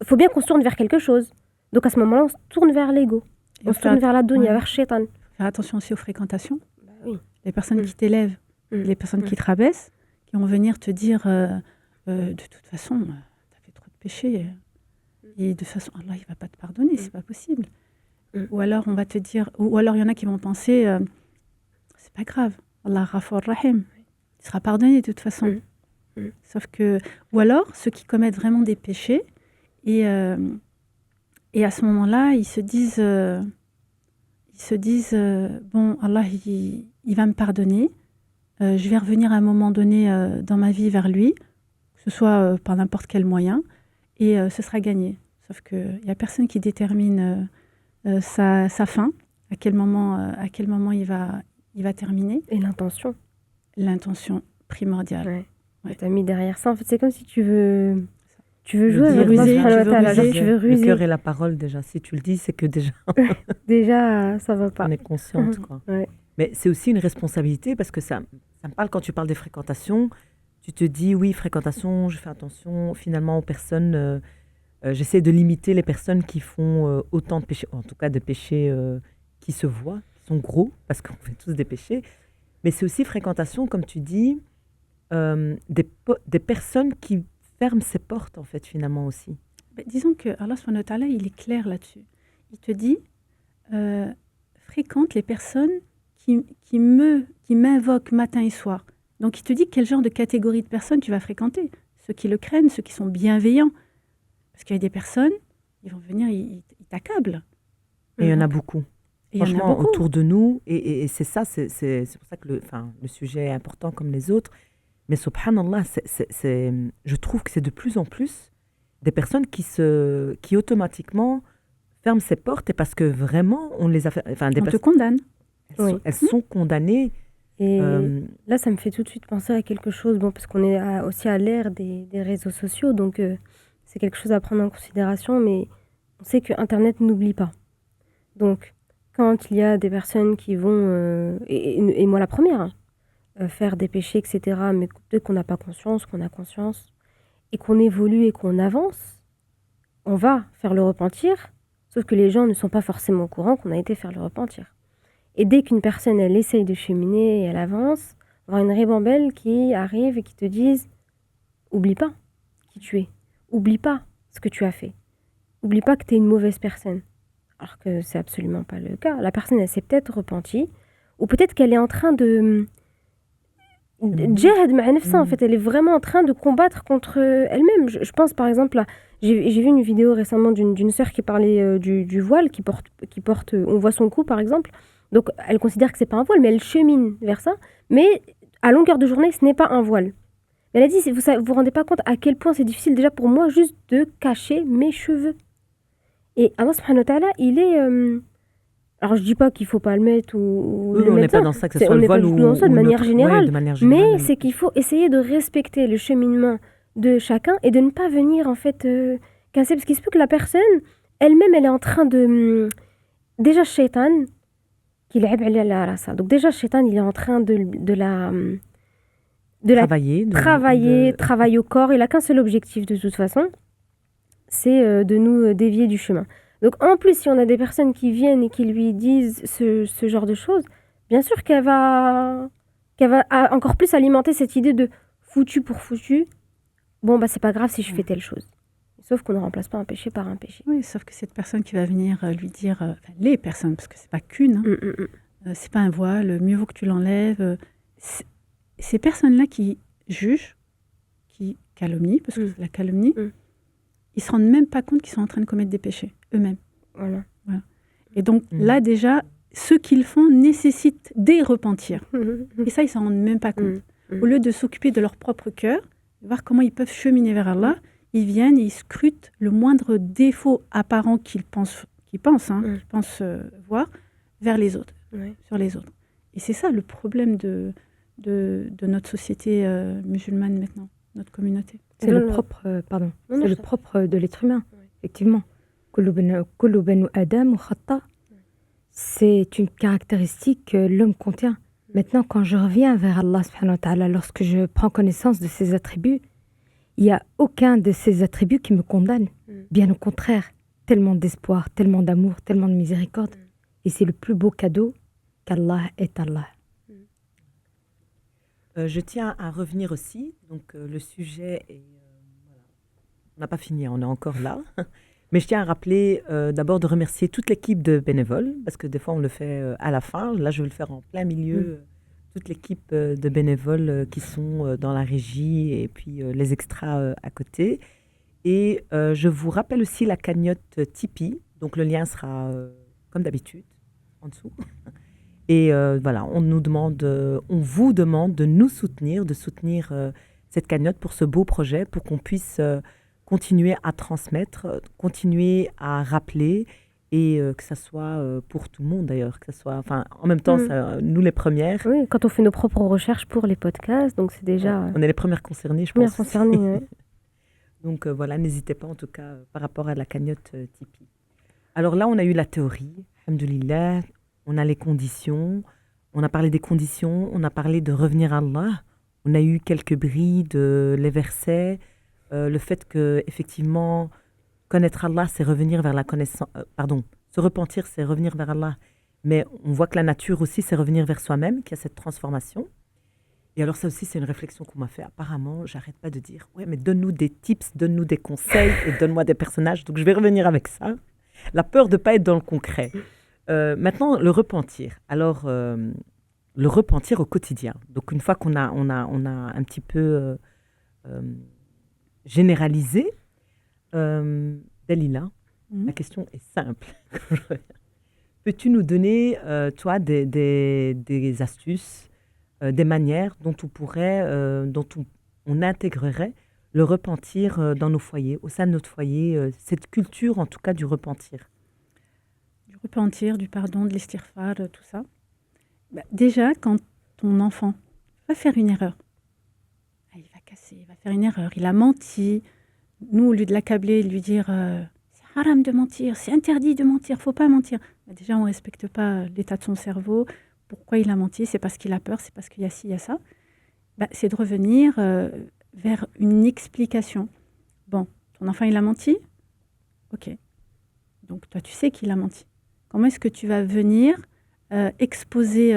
faut bien qu'on se tourne vers quelque chose. Donc à ce moment-là, on se tourne vers l'ego. On se tourne vers la dunya, vers Shaitan. Faire attention aussi aux fréquentations. Oui. Les personnes qui t'élèvent, les personnes qui te rabaissent, qui vont venir te dire de toute façon, tu as fait trop de péchés. Et de toute façon, Allah, il ne va pas te pardonner, c'est pas possible. Ou alors, on va te dire, ou alors il y en a qui vont penser, c'est pas grave, Allah Ghafur Rahim, il sera pardonné de toute façon. Sauf que, ou alors, ceux qui commettent vraiment des péchés, et à ce moment-là, ils se disent, bon, Allah, il va me pardonner, je vais revenir à un moment donné dans ma vie vers lui, que ce soit par n'importe quel moyen, et ce sera gagné. Sauf qu'il n'y a personne qui détermine sa fin, à quel moment il va terminer. Et l'intention. L'intention primordiale. Ouais. Tu as mis derrière ça. En fait, c'est comme si tu veux jouer avec Allah, tu veux ruser. Le cœur et la parole, déjà. Si tu le dis, c'est que déjà... déjà, ça va pas. On est consciente, quoi. Ouais. Mais c'est aussi une responsabilité parce que ça me parle quand tu parles des fréquentations. Tu te dis, oui, fréquentation, je fais attention finalement aux personnes... j'essaie de limiter les personnes qui font autant de péchés, en tout cas des péchés qui se voient, qui sont gros, parce qu'on fait tous des péchés. Mais c'est aussi fréquentation, comme tu dis, des personnes qui ferment ses portes, en fait, finalement aussi. Disons que Allah subhanahu wa ta'ala, il est clair là-dessus. Il te dit, fréquente les personnes qui m'invoquent matin et soir. Donc, il te dit quel genre de catégorie de personnes tu vas fréquenter. Ceux qui le craignent, ceux qui sont bienveillants. Parce qu'il y a des personnes, ils vont venir, ils t'accablent. Et il y en a beaucoup. Franchement, autour de nous. Et c'est ça, c'est pour ça que le sujet est important comme les autres. Mais subhanallah, je trouve que c'est de plus en plus des personnes qui automatiquement ferment ces portes. Et parce que vraiment, on les a fait... On te condamne. Elles sont condamnées. Et là, ça me fait tout de suite penser à quelque chose, parce qu'on est aussi à l'ère des réseaux sociaux, donc c'est quelque chose à prendre en considération, mais on sait que Internet n'oublie pas. Donc, quand il y a des personnes qui vont, et moi la première, faire des péchés, etc., mais dès qu'on n'a pas conscience, qu'on a conscience, et qu'on évolue et qu'on avance, on va faire le repentir, sauf que les gens ne sont pas forcément au courant qu'on a été faire le repentir. Et dès qu'une personne, elle essaye de cheminer et elle avance, voir une ribambelle qui arrive et qui te dise oublie pas qui tu es, oublie pas ce que tu as fait, oublie pas que tu es une mauvaise personne. Alors que c'est absolument pas le cas. La personne, elle s'est peut-être repentie, ou peut-être qu'elle est en train de djihad ma'a nafsa, en fait, elle est vraiment en train de combattre contre elle-même. Je pense par exemple, là, j'ai vu une vidéo récemment d'une sœur qui parlait du voile, qui porte, on voit son cou par exemple. Donc elle considère que c'est pas un voile, mais elle chemine vers ça. Mais à longueur de journée, ce n'est pas un voile. Elle a dit, vous vous rendez pas compte à quel point c'est difficile déjà pour moi juste de cacher mes cheveux. Et Allah subhanahu wa ta'ala, il est... alors je dis pas qu'il faut pas le mettre ou Oui, le on n'est mettre pas ça. dans ça, que ce C'est- soit on le n'est pas voile du ou, tout dans ça, de ou manière notre- générale. ouais, de manière générale. Mais c'est qu'il faut essayer de respecter le cheminement de chacun et de ne pas venir en fait casser. Parce qu'il se peut que la personne, elle-même, elle est en train de... déjà, shaitan, qu'il a ça. Donc déjà, shaitan, il est en train de la travailler. travailler au corps. Il n'a qu'un seul objectif de toute façon, c'est de nous dévier du chemin. Donc en plus, si on a des personnes qui viennent et qui lui disent ce genre de choses, bien sûr qu'elle va encore plus alimenter cette idée de foutu pour foutu. Bon, bah c'est pas grave si je fais telle chose. Sauf qu'on ne remplace pas un péché par un péché. Oui, sauf que cette personne qui va venir lui dire, enfin, les personnes, parce que c'est pas qu'une, c'est pas un voile, mieux vaut que tu l'enlèves. Ces personnes-là qui jugent, qui calomnient, parce que c'est la calomnie, ils se rendent même pas compte qu'ils sont en train de commettre des péchés eux-mêmes. Voilà. Et donc là déjà, ce qu'ils font nécessite des repentirs. Et ça, ils s'en rendent même pas compte. Au lieu de s'occuper de leur propre cœur, de voir comment ils peuvent cheminer vers Allah, ils viennent et ils scrutent le moindre défaut apparent qu'ils pensent voir vers les autres, sur les autres. Et c'est ça le problème de notre société musulmane maintenant, notre communauté. C'est le propre, c'est le propre de l'être humain, effectivement. Kullu banu Adam khata. C'est une caractéristique que l'homme contient. Maintenant, quand je reviens vers Allah subhanahu wa ta'ala, lorsque je prends connaissance de ses attributs, il n'y a aucun de ces attributs qui me condamne. Bien au contraire, tellement d'espoir, tellement d'amour, tellement de miséricorde. Et c'est le plus beau cadeau qu'Allah est Allah. Je tiens à revenir aussi. Donc, le sujet est... voilà. On n'a pas fini, on est encore là. Mais je tiens à rappeler d'abord de remercier toute l'équipe de bénévoles, parce que des fois, on le fait à la fin. Là, je vais le faire en plein milieu. Toute l'équipe de bénévoles qui sont dans la régie et puis les extras à côté. Et je vous rappelle aussi la cagnotte Tipeee. Donc, le lien sera, comme d'habitude, en dessous. Et voilà, on vous demande de nous soutenir, de soutenir cette cagnotte pour ce beau projet, pour qu'on puisse continuer à transmettre, continuer à rappeler, et que ça soit pour tout le monde d'ailleurs, que ça soit, enfin, en même temps, ça, nous les premières. Oui, quand on fait nos propres recherches pour les podcasts, donc c'est déjà... On est les premières concernées, je pense. Premières concernées, oui. Donc voilà, n'hésitez pas en tout cas par rapport à la cagnotte Tipeee. Alors là, on a eu la théorie, alhamdoulilah, on a les conditions, on a parlé des conditions, on a parlé de revenir à Allah, on a eu quelques brilles de les versets, le fait que effectivement connaître Allah, c'est revenir vers la connaissance, se repentir, c'est revenir vers Allah, mais on voit que la nature aussi, c'est revenir vers soi-même, qu'il y a cette transformation. Et alors ça aussi, c'est une réflexion qu'on m'a fait. Apparemment, j'arrête pas de dire, ouais, mais donne-nous des tips, donne-nous des conseils et donne-moi des personnages. Donc je vais revenir avec ça. La peur de pas être dans le concret. Maintenant, le repentir. Alors, le repentir au quotidien. Donc une fois qu'on a un petit peu généralisé, Dalila, la question est simple. Peux-tu nous donner, toi, des astuces, des manières dont on pourrait, on intégrerait le repentir dans nos foyers, au sein de notre foyer, cette culture en tout cas du repentir? Du repentir, du pardon, de l'istighfar, tout ça. Bah, déjà, quand ton enfant va faire une erreur, il va casser, il va faire une erreur, il a menti. Nous, au lieu de l'accabler, lui dire c'est haram de mentir, c'est interdit de mentir, faut pas mentir. Bah, déjà, on ne respecte pas l'état de son cerveau. Pourquoi il a menti? C'est parce qu'il a peur, c'est parce qu'il y a ci, il y a ça. Bah, c'est de revenir vers une explication. Bon, ton enfant, il a menti? Ok. Donc, toi, tu sais qu'il a menti. Comment est-ce que tu vas venir exposer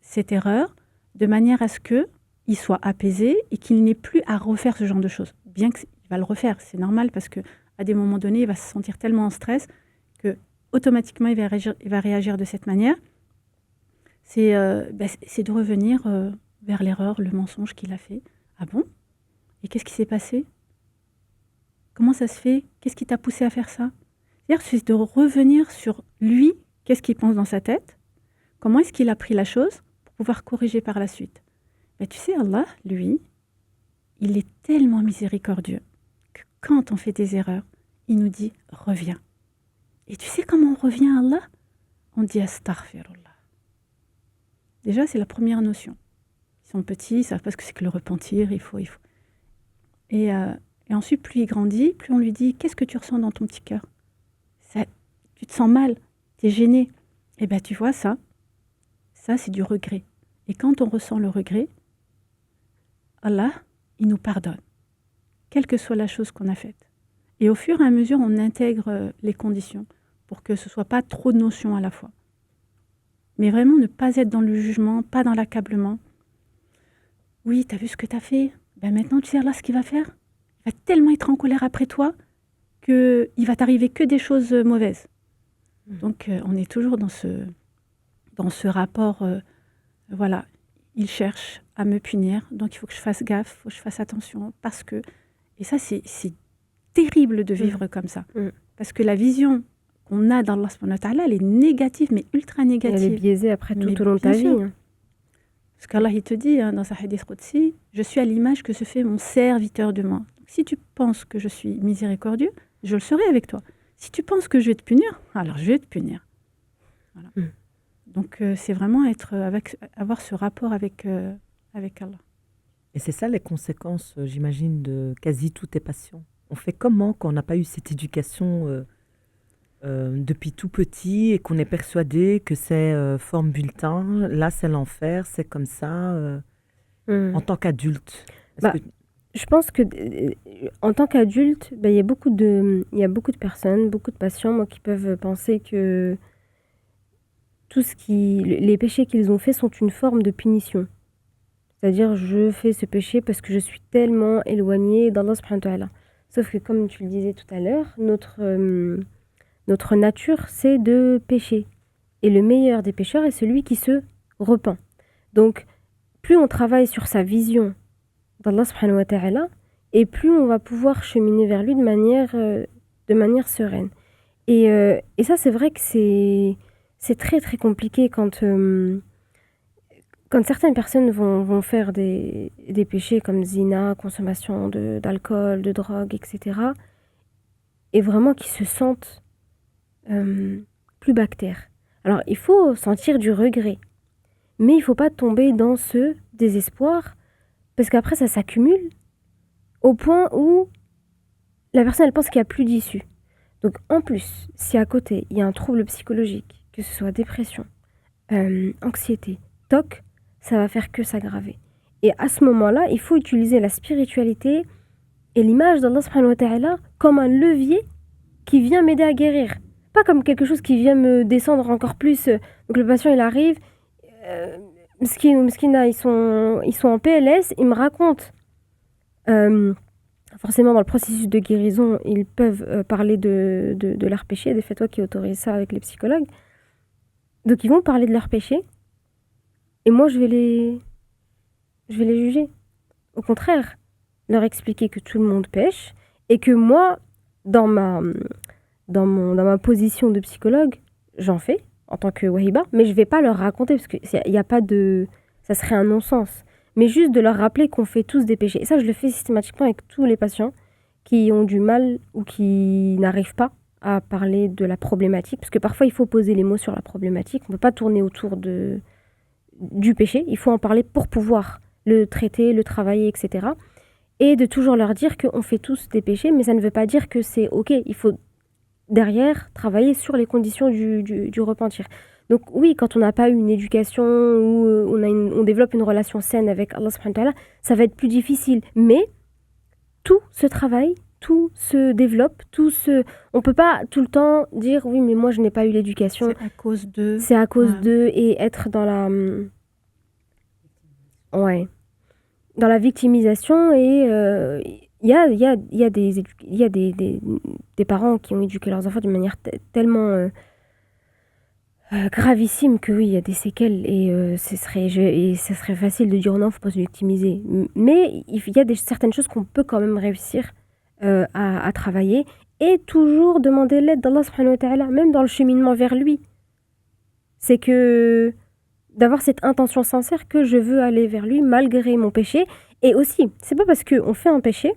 cette erreur de manière à ce qu'il soit apaisé et qu'il n'ait plus à refaire ce genre de choses. Bien qu'il va le refaire, c'est normal parce qu'à des moments donnés, il va se sentir tellement en stress que automatiquement, il va réagir de cette manière. C'est de revenir vers l'erreur, le mensonge qu'il a fait. Ah bon? Et qu'est-ce qui s'est passé? Comment ça se fait? Qu'est-ce qui t'a poussé à faire ça? C'est de revenir sur lui, qu'est-ce qu'il pense dans sa tête, comment est-ce qu'il a pris la chose pour pouvoir corriger par la suite. Mais tu sais, Allah, lui, il est tellement miséricordieux que quand on fait des erreurs, il nous dit « reviens ». Et tu sais comment on revient à Allah? On dit « astaghfirullah ». Déjà, c'est la première notion. Ils sont petits, ils ne savent pas ce que c'est que le repentir, il faut. Et ensuite, plus il grandit, plus on lui dit « qu'est-ce que tu ressens dans ton petit cœur ?» Tu te sens mal, tu es gêné. Eh bien, tu vois, ça c'est du regret. Et quand on ressent le regret, Allah, il nous pardonne, quelle que soit la chose qu'on a faite. Et au fur et à mesure, on intègre les conditions pour que ce ne soit pas trop de notions à la fois. Mais vraiment, ne pas être dans le jugement, pas dans l'accablement. Oui, tu as vu ce que tu as fait? Ben maintenant, tu sais Allah ce qu'il va faire? Il va tellement être en colère après toi qu'il va t'arriver que des choses mauvaises. Donc, on est toujours dans ce rapport, voilà, il cherche à me punir, donc il faut que je fasse gaffe, il faut que je fasse attention, parce que... Et ça, c'est terrible de vivre comme ça. Parce que la vision qu'on a d'Allah, elle est négative, mais ultra négative. Elle est biaisée après tout au long de ta vie. Parce qu'Allah, il te dit, dans sa hadith Qudsi, « Je suis à l'image que se fait mon serviteur de moi. » Donc, si tu penses que je suis miséricordieux, je le serai avec toi. Si tu penses que je vais te punir, alors je vais te punir. Voilà. Donc, c'est vraiment avoir ce rapport avec Allah. Et c'est ça les conséquences, j'imagine, de quasi toutes tes passions. On fait comment quand on n'a pas eu cette éducation depuis tout petit et qu'on est persuadé que c'est forme bulletin, là c'est l'enfer, c'est comme ça, en tant qu'adulte? Je pense que en tant qu'adulte, il y a beaucoup de personnes, beaucoup de patients, moi, qui peuvent penser que les péchés qu'ils ont faits sont une forme de punition. C'est-à-dire, je fais ce péché parce que je suis tellement éloignée d'Allah subhanahu wa ta'ala. Sauf que, comme tu le disais tout à l'heure, notre nature, c'est de pécher. Et le meilleur des pécheurs est celui qui se repent. Donc, plus on travaille sur sa vision d'Allah subhanahu wa ta'ala, et plus on va pouvoir cheminer vers lui de manière sereine. Et ça, c'est vrai que c'est très très compliqué quand certaines personnes vont faire des péchés comme zina, consommation d'alcool, de drogue, etc. Et vraiment qui se sentent plus bactères. Alors, il faut sentir du regret, mais il ne faut pas tomber dans ce désespoir, parce qu'après, ça s'accumule au point où la personne, elle pense qu'il n'y a plus d'issue. Donc, en plus, si à côté, il y a un trouble psychologique, que ce soit dépression, anxiété, TOC, ça va faire que s'aggraver. Et à ce moment-là, il faut utiliser la spiritualité et l'image d'Allah subhanahu wa ta'ala comme un levier qui vient m'aider à guérir. Pas comme quelque chose qui vient me descendre encore plus. Donc, le patient, il arrive... Mskina, ils sont en PLS, ils me racontent. Forcément, dans le processus de guérison, ils peuvent parler de leurs péchés, des fatwas qui autorisent ça avec les psychologues. Donc, ils vont parler de leurs péchés, et moi, je vais les juger. Au contraire, leur expliquer que tout le monde pêche, et que moi, dans ma position de psychologue, j'en fais, en tant que wahiba, mais je ne vais pas leur raconter, parce que y a pas de... ça serait un non-sens. Mais juste de leur rappeler qu'on fait tous des péchés. Et ça, je le fais systématiquement avec tous les patients qui ont du mal ou qui n'arrivent pas à parler de la problématique. Parce que parfois, il faut poser les mots sur la problématique. On ne peut pas tourner autour du péché. Il faut en parler pour pouvoir le traiter, le travailler, etc. Et de toujours leur dire qu'on fait tous des péchés, mais ça ne veut pas dire que c'est OK. Il faut derrière travailler sur les conditions du repentir. Donc oui, quand on n'a pas eu une éducation où on développe une relation saine avec Allah subhanahu wa ta'ala, ça va être plus difficile. Mais tout se travaille, tout se développe, on peut pas tout le temps dire oui, mais moi je n'ai pas eu l'éducation. C'est à cause de... C'est à cause de, et être dans la... Ouais. Dans la victimisation, et il y a des parents qui ont éduqué leurs enfants d'une manière tellement gravissime que oui, il y a des séquelles, et ce serait facile de dire non, faut pas se victimiser. Mais il y a certaines choses qu'on peut quand même réussir à travailler, et toujours demander l'aide d'Allah subhanahu wa ta'ala, même dans le cheminement vers lui. C'est que d'avoir cette intention sincère que je veux aller vers lui malgré mon péché. Et aussi, c'est pas parce qu'on fait un péché,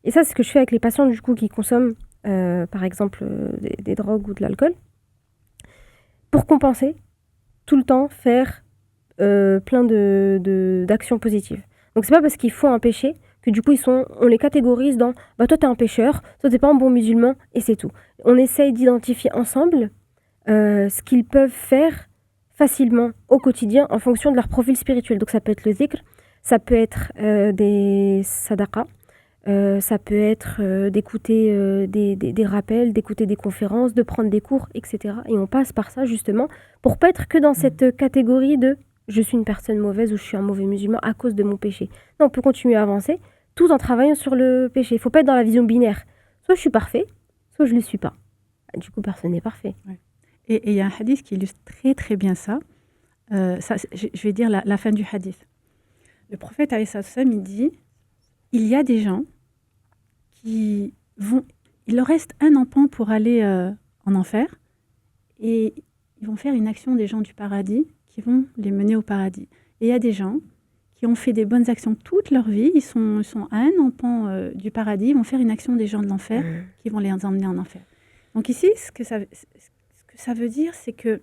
et ça c'est ce que je fais avec les patients du coup qui consomment par exemple des drogues ou de l'alcool, pour compenser, tout le temps faire plein d'actions positives. Donc c'est pas parce qu'ils font un péché que du coup on les catégorise dans bah toi t'es un pécheur, toi t'es pas un bon musulman, et c'est tout. On essaye d'identifier ensemble ce qu'ils peuvent faire facilement au quotidien en fonction de leur profil spirituel. Donc ça peut être le zikr, ça peut être des sadaqas, ça peut être d'écouter des rappels, d'écouter des conférences, de prendre des cours, etc. Et on passe par ça justement pour pas être que dans cette catégorie de je suis une personne mauvaise ou je suis un mauvais musulman à cause de mon péché. Non, on peut continuer à avancer tout en travaillant sur le péché. Il faut pas être dans la vision binaire. Soit je suis parfait, soit je le suis pas. Du coup, personne n'est parfait. Ouais. Et il y a un hadith qui illustre très très bien ça. Je vais dire la fin du hadith. Le prophète, alayhi salatu wassalam, il dit, il y a des gens qui vont... Il leur reste un empan pour aller en enfer, et ils vont faire une action des gens du paradis qui vont les mener au paradis. Et il y a des gens qui ont fait des bonnes actions toute leur vie, ils sont à un empan du paradis, ils vont faire une action des gens de l'enfer qui vont les emmener en enfer. Donc ici, ce que ça veut dire, c'est que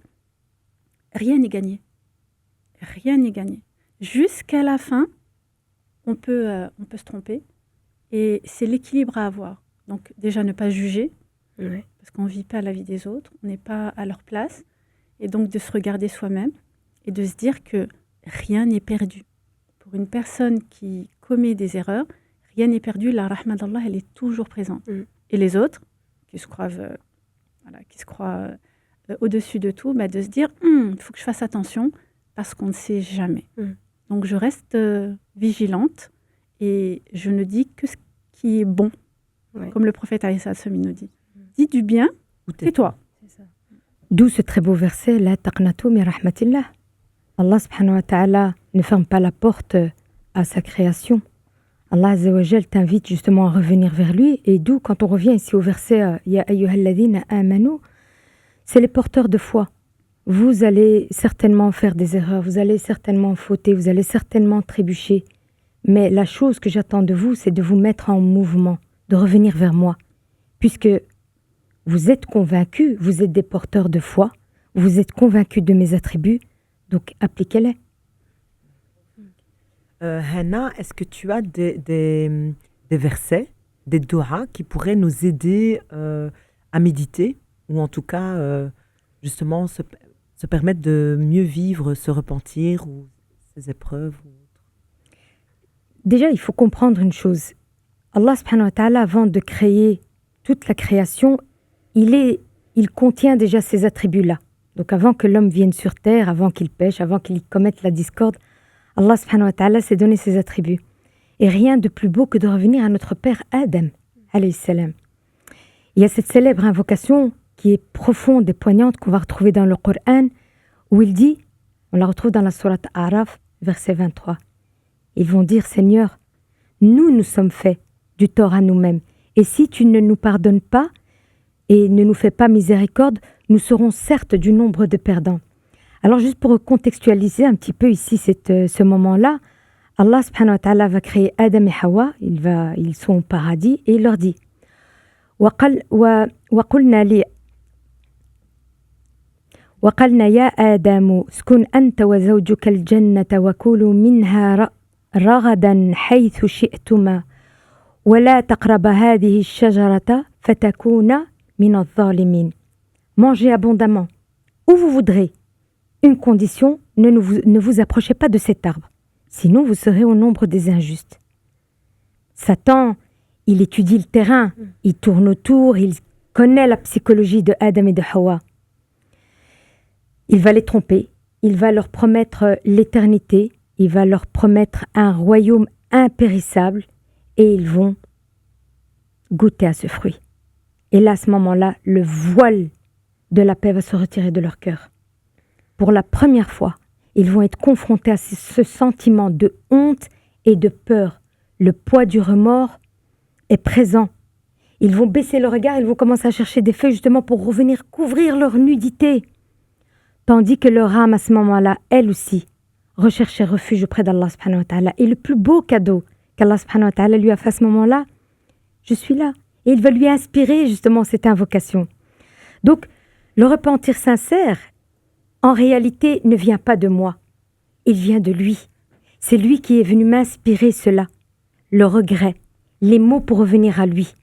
rien n'est gagné. Rien n'est gagné. Jusqu'à la fin, on peut se tromper, et c'est l'équilibre à avoir. Donc déjà, ne pas juger, parce qu'on ne vit pas la vie des autres, on n'est pas à leur place, et donc de se regarder soi-même et de se dire que rien n'est perdu. Pour une personne qui commet des erreurs, rien n'est perdu, la rahma d'Allah, elle est toujours présente. Et les autres, qui se croient, au-dessus de tout, de se dire, il faut que je fasse attention, parce qu'on ne sait jamais. Donc je reste vigilante, et je ne dis que ce qui est bon, comme le prophète alayhi salatu wassalam nous dit. Dis du bien, tais-toi. D'où ce très beau verset, la taqnatu min rahmatillah. Allah subhanahu wa ta'ala ne ferme pas la porte à sa création. Allah azza wa jal t'invite justement à revenir vers lui, et d'où quand on revient ici au verset ya ayyuhalladhina amanu, c'est les porteurs de foi. Vous allez certainement faire des erreurs, vous allez certainement fauter, vous allez certainement trébucher, mais la chose que j'attends de vous, c'est de vous mettre en mouvement, de revenir vers moi, puisque vous êtes convaincus, vous êtes des porteurs de foi, vous êtes convaincus de mes attributs, donc appliquez-les. Hana, est-ce que tu as des versets, des dohas qui pourraient nous aider à méditer, ou en tout cas justement se permettre de mieux vivre ce repentir ou ces épreuves ou autre? Déjà, il faut comprendre une chose. Allah subhanahu wa ta'ala, avant de créer toute la création, il contient déjà ces attributs-là. Donc avant que l'homme vienne sur terre, avant qu'il pêche, avant qu'il commette la discorde, Allah subhanahu wa ta'ala s'est donné ses attributs. Et rien de plus beau que de revenir à notre père Adam, alayhi salam. Il y a cette célèbre invocation qui est profonde et poignante qu'on va retrouver dans le Coran, où il dit, on la retrouve dans la sourate Araf, verset 23. Ils vont dire, Seigneur, nous sommes faits du tort à nous-mêmes. Et si tu ne nous pardonnes pas et ne nous fais pas miséricorde, nous serons certes du nombre de perdants. Alors juste pour contextualiser un petit peu ici ce moment-là, Allah subhanahu wa ta'ala va créer Adam et Hawa, ils sont au paradis, et il leur dit وقلنا يا آدم اسكن أنت وزوجك الجنة وكلوا منها رغدا حيث شئتما ولا تقربا هذه الشجرة فتكونا من الظالمين. Mangez abondamment, où vous voudrez. Une condition, ne vous approchez pas de cet arbre, sinon vous serez au nombre des injustes. Satan, il étudie le terrain, il tourne autour, il connaît la psychologie de Adam et de Hawa. Il va les tromper, il va leur promettre l'éternité, il va leur promettre un royaume impérissable et ils vont goûter à ce fruit. Et là, à ce moment-là, le voile de la paix va se retirer de leur cœur. Pour la première fois, ils vont être confrontés à ce sentiment de honte et de peur. Le poids du remords est présent. Ils vont baisser le regard, ils vont commencer à chercher des feuilles justement pour revenir couvrir leur nudité. Tandis que leur âme, à ce moment-là, elle aussi, recherchait refuge auprès d'Allah subhanahu wa ta'ala. Et le plus beau cadeau qu'Allah subhanahu wa ta'ala lui a fait à ce moment-là, je suis là. Et il va lui inspirer justement cette invocation. Donc, le repentir sincère, en réalité, ne vient pas de moi. Il vient de lui. C'est lui qui est venu m'inspirer cela. Le regret, les mots pour revenir à lui.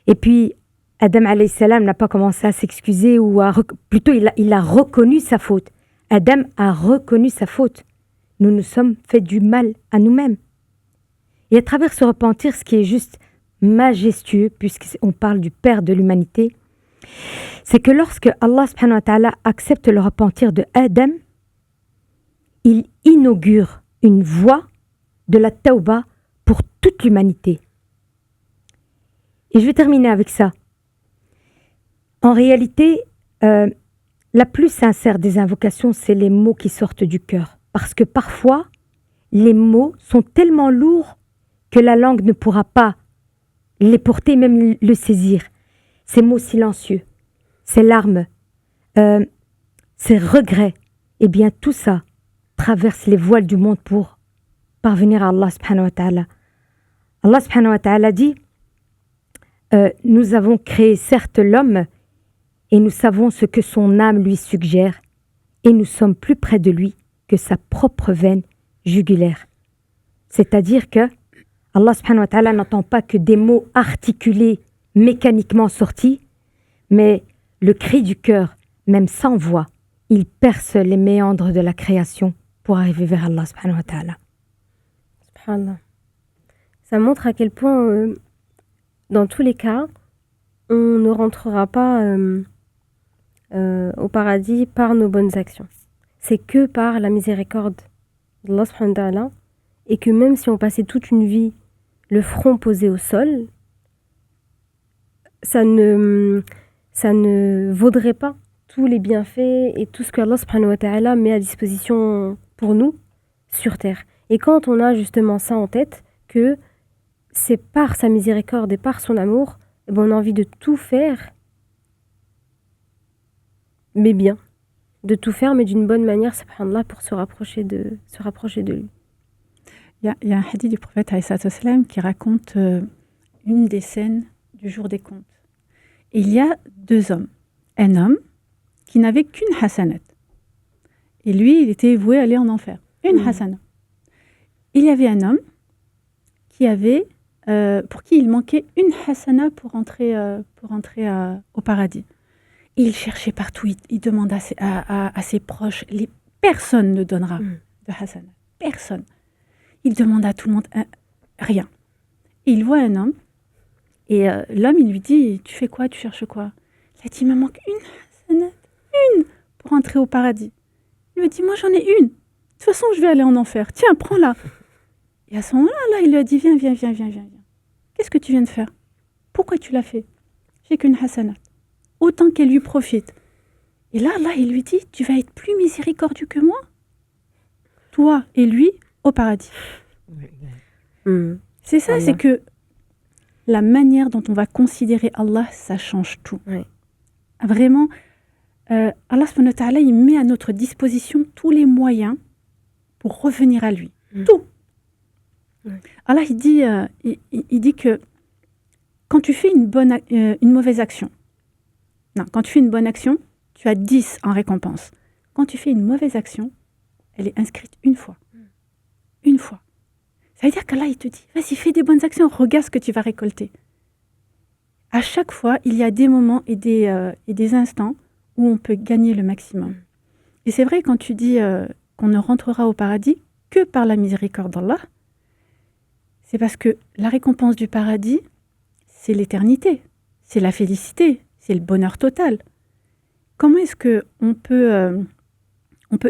Et puis, Adam alayhi salam n'a pas commencé à s'excuser ou plutôt il a reconnu sa faute. Adam a reconnu sa faute. Nous nous sommes fait du mal à nous-mêmes. Et à travers ce repentir, ce qui est juste majestueux, puisqu'on parle du Père de l'humanité, c'est que lorsque Allah subhanahu wa ta'ala accepte le repentir de Adam, il inaugure une voie de la tauba pour toute l'humanité. Et je vais terminer avec ça. En réalité, la plus sincère des invocations, c'est les mots qui sortent du cœur. Parce que parfois, les mots sont tellement lourds que la langue ne pourra pas les porter, même le saisir. Ces mots silencieux, ces larmes, ces regrets, eh bien tout ça traverse les voiles du monde pour parvenir à Allah subhanahu wa ta'ala. Allah subhanahu wa ta'ala dit nous avons créé certes l'homme et nous savons ce que son âme lui suggère et nous sommes plus près de lui que sa propre veine jugulaire. C'est-à-dire que Allah subhanahu wa ta'ala n'entend pas que des mots articulés, mécaniquement sortis, mais le cri du cœur, même sans voix, il perce les méandres de la création pour arriver vers Allah subhanahu wa ta'ala. Subhanallah. Ça montre à quel point, dans tous les cas, on ne rentrera pas au paradis par nos bonnes actions. C'est que par la miséricorde d'Allah subhanahu wa ta'ala, et que même si on passait toute une vie le front posé au sol, ça ne vaudrait pas tous les bienfaits et tout ce que Allah subhanahu wa ta'ala met à disposition pour nous sur terre. Et quand on a justement ça en tête, que c'est par sa miséricorde et par son amour, eh ben on a envie de tout faire, mais bien. De tout faire, mais d'une bonne manière, subhanallah, pour se rapprocher de lui. Il y a un hadith du prophète alayhi salatu wassalam qui raconte une des scènes du jour des comptes. Et il y a deux hommes. Un homme qui n'avait qu'une hasanat. Et lui, il était voué à aller en enfer. Une hasana. Il y avait un homme qui avait, pour qui il manquait une hasana pour entrer au paradis. Et il cherchait partout, il demande à ses proches, personne ne donnera de hasana. Personne. Il demande à tout le monde, rien. Et il voit un homme, et l'homme, il lui dit, tu fais quoi, tu cherches quoi? Il a dit, il me manque une hasana, une, pour entrer au paradis. Il lui dit, moi j'en ai une. De toute façon, je vais aller en enfer. Tiens, prends-la. Et à ce moment-là, il lui a dit, viens. Qu'est-ce que tu viens de faire? Pourquoi tu l'as fait? J'ai qu'une hasana. Autant qu'elle lui profite. Et là, il lui dit, tu vas être plus miséricordieux que moi. Toi et lui, au paradis. C'est ça, Allah. C'est que la manière dont on va considérer Allah, ça change tout. Oui. Vraiment, Allah subhanahu wa ta'ala, il met à notre disposition tous les moyens pour revenir à lui. Tout. Allah, il dit que quand tu fais une mauvaise action, quand tu fais une bonne action, tu as 10 en récompense. Quand tu fais une mauvaise action, elle est inscrite une fois. Une fois. Ça veut dire qu'Allah, il te dit, vas-y, fais des bonnes actions, regarde ce que tu vas récolter. À chaque fois, il y a des moments et des instants où on peut gagner le maximum. Et c'est vrai, quand tu dis qu'on ne rentrera au paradis que par la miséricorde d'Allah, c'est parce que la récompense du paradis, c'est l'éternité, c'est la félicité, c'est le bonheur total. Comment est-ce qu'on peut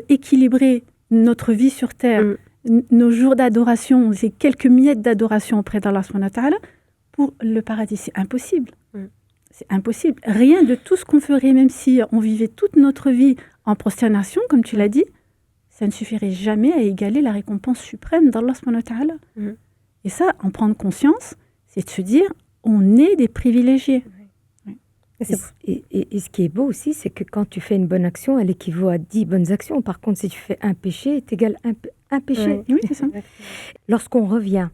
équilibrer notre vie sur Terre nos jours d'adoration, ces quelques miettes d'adoration auprès d'Allah subhanahu wa ta'ala, pour le paradis, c'est impossible. C'est impossible. Rien de tout ce qu'on ferait, même si on vivait toute notre vie en prosternation, comme tu l'as dit, ça ne suffirait jamais à égaler la récompense suprême d'Allah subhanahu wa ta'ala. Et ça, en prendre conscience, c'est de se dire, on est des privilégiés. Et ce qui est beau aussi, c'est que quand tu fais une bonne action, elle équivaut à 10 bonnes actions. Par contre, si tu fais un péché, est égal à un péché. Oui, c'est ça. Lorsqu'on revient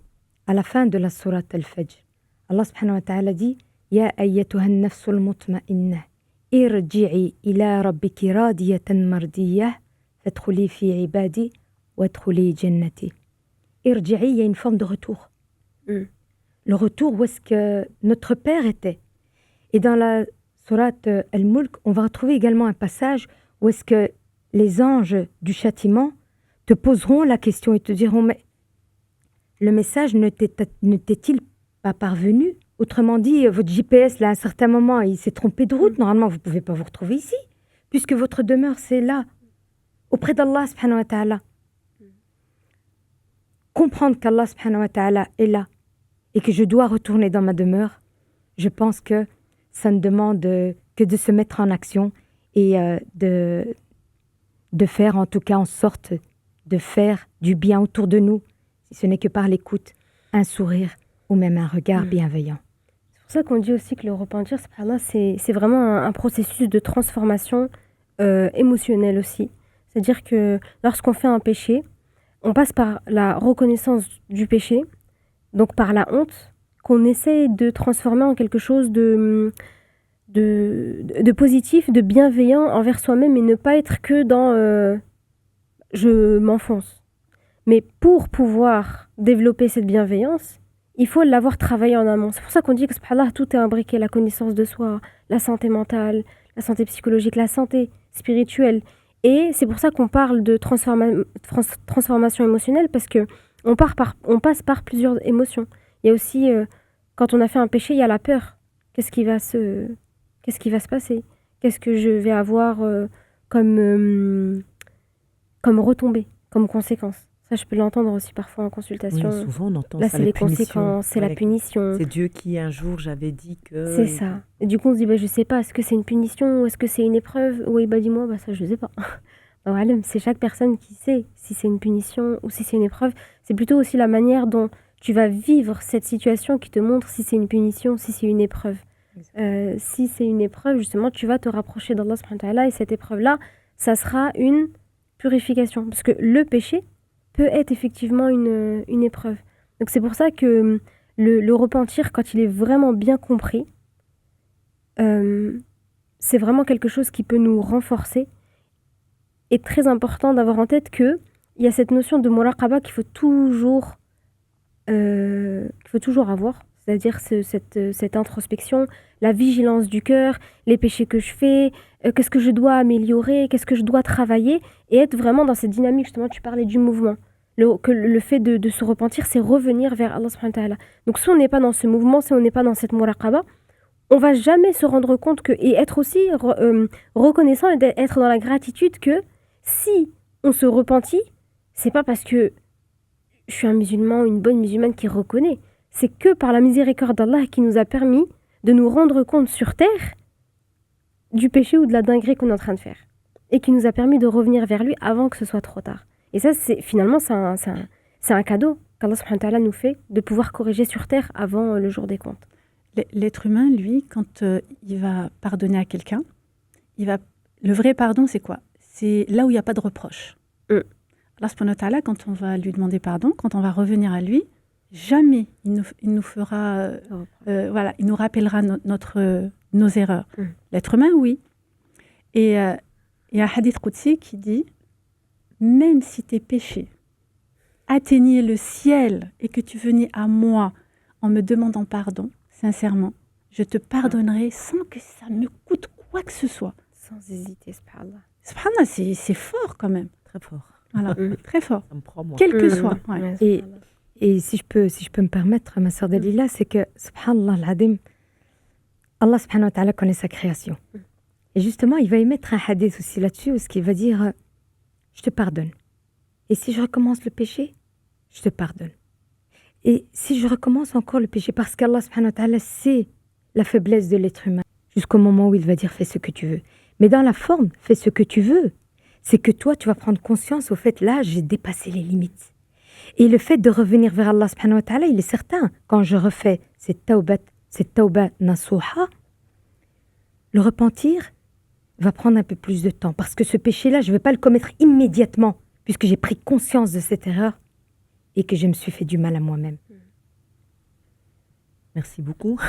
à la fin de la sourate Al-Fajr, Allah subhanahu wa ta'ala dit Ya ayyatuha an-nafsul mutma'innah irji'i ila rabbiki radiyatan mardiyah fadkhuli fi ibadi wadkhuli jannati. Irji'i, il y a une forme de retour. Le retour où est-ce que notre Père était. Et dans la sourate Al-Mulk, on va retrouver également un passage où est-ce que les anges du châtiment te poseront la question et te diront mais le message ne t'est-il pas parvenu? Autrement dit, votre GPS, là, à un certain moment, il s'est trompé de route. Normalement, vous ne pouvez pas vous retrouver ici, puisque votre demeure, c'est là, auprès d'Allah subhanahu wa ta'ala. Comprendre qu'Allah subhanahu wa ta'ala est là et que je dois retourner dans ma demeure, je pense que ça ne demande que de se mettre en action et de faire en tout cas en sorte de faire du bien autour de nous, si ce n'est que par l'écoute, un sourire ou même un regard bienveillant. C'est pour ça qu'on dit aussi que le repentir, c'est vraiment un processus de transformation émotionnelle aussi. C'est-à-dire que lorsqu'on fait un péché, on passe par la reconnaissance du péché, donc par la honte, qu'on essaie de transformer en quelque chose de positif, de bienveillant envers soi-même et ne pas être que dans je m'enfonce. Mais pour pouvoir développer cette bienveillance, il faut l'avoir travaillé en amont. C'est pour ça qu'on dit que subhanallah, tout est imbriqué, la connaissance de soi, la santé mentale, la santé psychologique, la santé spirituelle. Et c'est pour ça qu'on parle de transformation émotionnelle, parce que on passe par plusieurs émotions. Il y a aussi, quand on a fait un péché, il y a la peur. Qu'est-ce qui va se passer? Qu'est-ce que je vais avoir comme retombée, comme conséquence? Ça, je peux l'entendre aussi parfois en consultation. Oui, souvent on entend Là, ça, c'est les punitions. conséquences, c'est la punition. C'est Dieu qui, un jour, j'avais dit que... C'est ça. Et du coup, on se dit, bah, je sais pas, est-ce que c'est une punition ou est-ce que c'est une épreuve? Oui, bah dis-moi, bah ça, je sais pas. Voilà, c'est chaque personne qui sait si c'est une punition ou si c'est une épreuve. C'est plutôt aussi la manière dont tu vas vivre cette situation qui te montre si c'est une punition, si c'est une épreuve. Si c'est une épreuve, justement, tu vas te rapprocher d'Allah subhanahu wa ta'ala et cette épreuve-là, ça sera une purification. Parce que le péché peut être effectivement une épreuve. Donc c'est pour ça que le repentir, quand il est vraiment bien compris, c'est vraiment quelque chose qui peut nous renforcer. Et très important d'avoir en tête qu'il y a cette notion de muraqaba qu'il faut toujours avoir, c'est-à-dire cette introspection, la vigilance du cœur, les péchés que je fais, qu'est-ce que je dois améliorer, qu'est-ce que je dois travailler, et être vraiment dans cette dynamique. Justement, tu parlais du mouvement. Le fait de se repentir, c'est revenir vers Allah subhanahu wa ta'ala. Donc si on n'est pas dans ce mouvement, si on n'est pas dans cette muraqaba, on va jamais se rendre compte et être aussi reconnaissant et être dans la gratitude que si on se repentit, c'est pas parce que je suis un musulman, une bonne musulmane qui reconnaît. C'est que par la miséricorde d'Allah qui nous a permis de nous rendre compte sur terre du péché ou de la dinguerie qu'on est en train de faire. Et qui nous a permis de revenir vers lui avant que ce soit trop tard. Et ça, c'est un cadeau qu'Allah subhanahu wa ta'ala nous fait de pouvoir corriger sur terre avant le jour des comptes. L'être humain, lui, quand il va pardonner à quelqu'un, le vrai pardon, c'est quoi? C'est là où il n'y a pas de reproche. Allah subhanahu wa ta'ala, quand on va lui demander pardon, quand on va revenir à lui, jamais il nous fera, il nous rappellera nos erreurs. L'être humain, oui. Et il y a un hadith qudsi qui dit, même si tes péchés atteignaient le ciel et que tu venais à moi en me demandant pardon, sincèrement, je te pardonnerai sans que ça me coûte quoi que ce soit. Sans hésiter, subhanallah. Subhanallah, c'est fort quand même. Très fort. Voilà, très fort. Ça me prend, moi. Quel que soit. Ouais. Et si je peux me permettre, ma sœur Dalila, c'est que, subhanallah al-Adim, Allah subhanahu wa ta'ala connaît sa création. Et justement, il va y mettre un hadith aussi là-dessus, où ce qu'il va dire, je te pardonne. Et si je recommence le péché, je te pardonne. Et si je recommence encore le péché, parce qu'Allah subhanahu wa ta'ala sait la faiblesse de l'être humain, jusqu'au moment où il va dire fais ce que tu veux. Mais dans la forme, fais ce que tu veux. C'est que toi, tu vas prendre conscience au fait, là, j'ai dépassé les limites. Et le fait de revenir vers Allah subhanahu wa ta'ala, il est certain, quand je refais cette tawba nasuha, le repentir va prendre un peu plus de temps. Parce que ce péché-là, je ne vais pas le commettre immédiatement, puisque j'ai pris conscience de cette erreur et que je me suis fait du mal à moi-même. Merci beaucoup.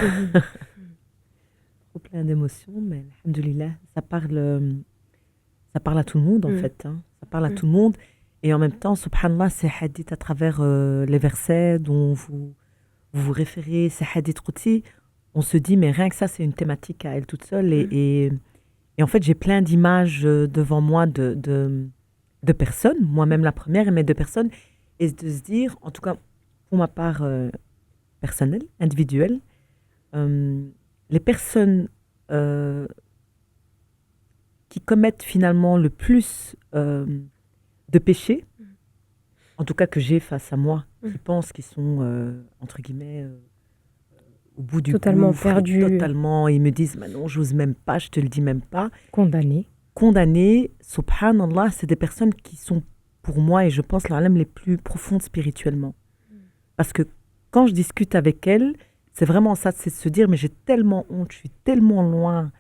Trop plein d'émotions, mais alhamdoulilah, ça parle à tout le monde en fait. Hein. Ça parle à tout le monde. Et en même temps, subhanallah, ces hadiths à travers les versets dont vous référez, ces hadiths qudsi, on se dit, mais rien que ça, c'est une thématique à elle toute seule. Et en fait, j'ai plein d'images devant moi de personnes, moi-même la première, mais de personnes, et de se dire, en tout cas, pour ma part personnelle, individuelle, les personnes qui commettent finalement le plus de péchés, en tout cas que j'ai face à moi, qui pensent qu'ils sont, entre guillemets, au bout du Totalement gouffre, perdus. totalement, ils me disent, mais non, j'ose même pas, je te le dis même pas. Condamné, Subhanallah, c'est des personnes qui sont, pour moi, et je pense, les plus profondes spirituellement. Parce que quand je discute avec elles, c'est vraiment ça, c'est de se dire, mais j'ai tellement honte, je suis tellement loin.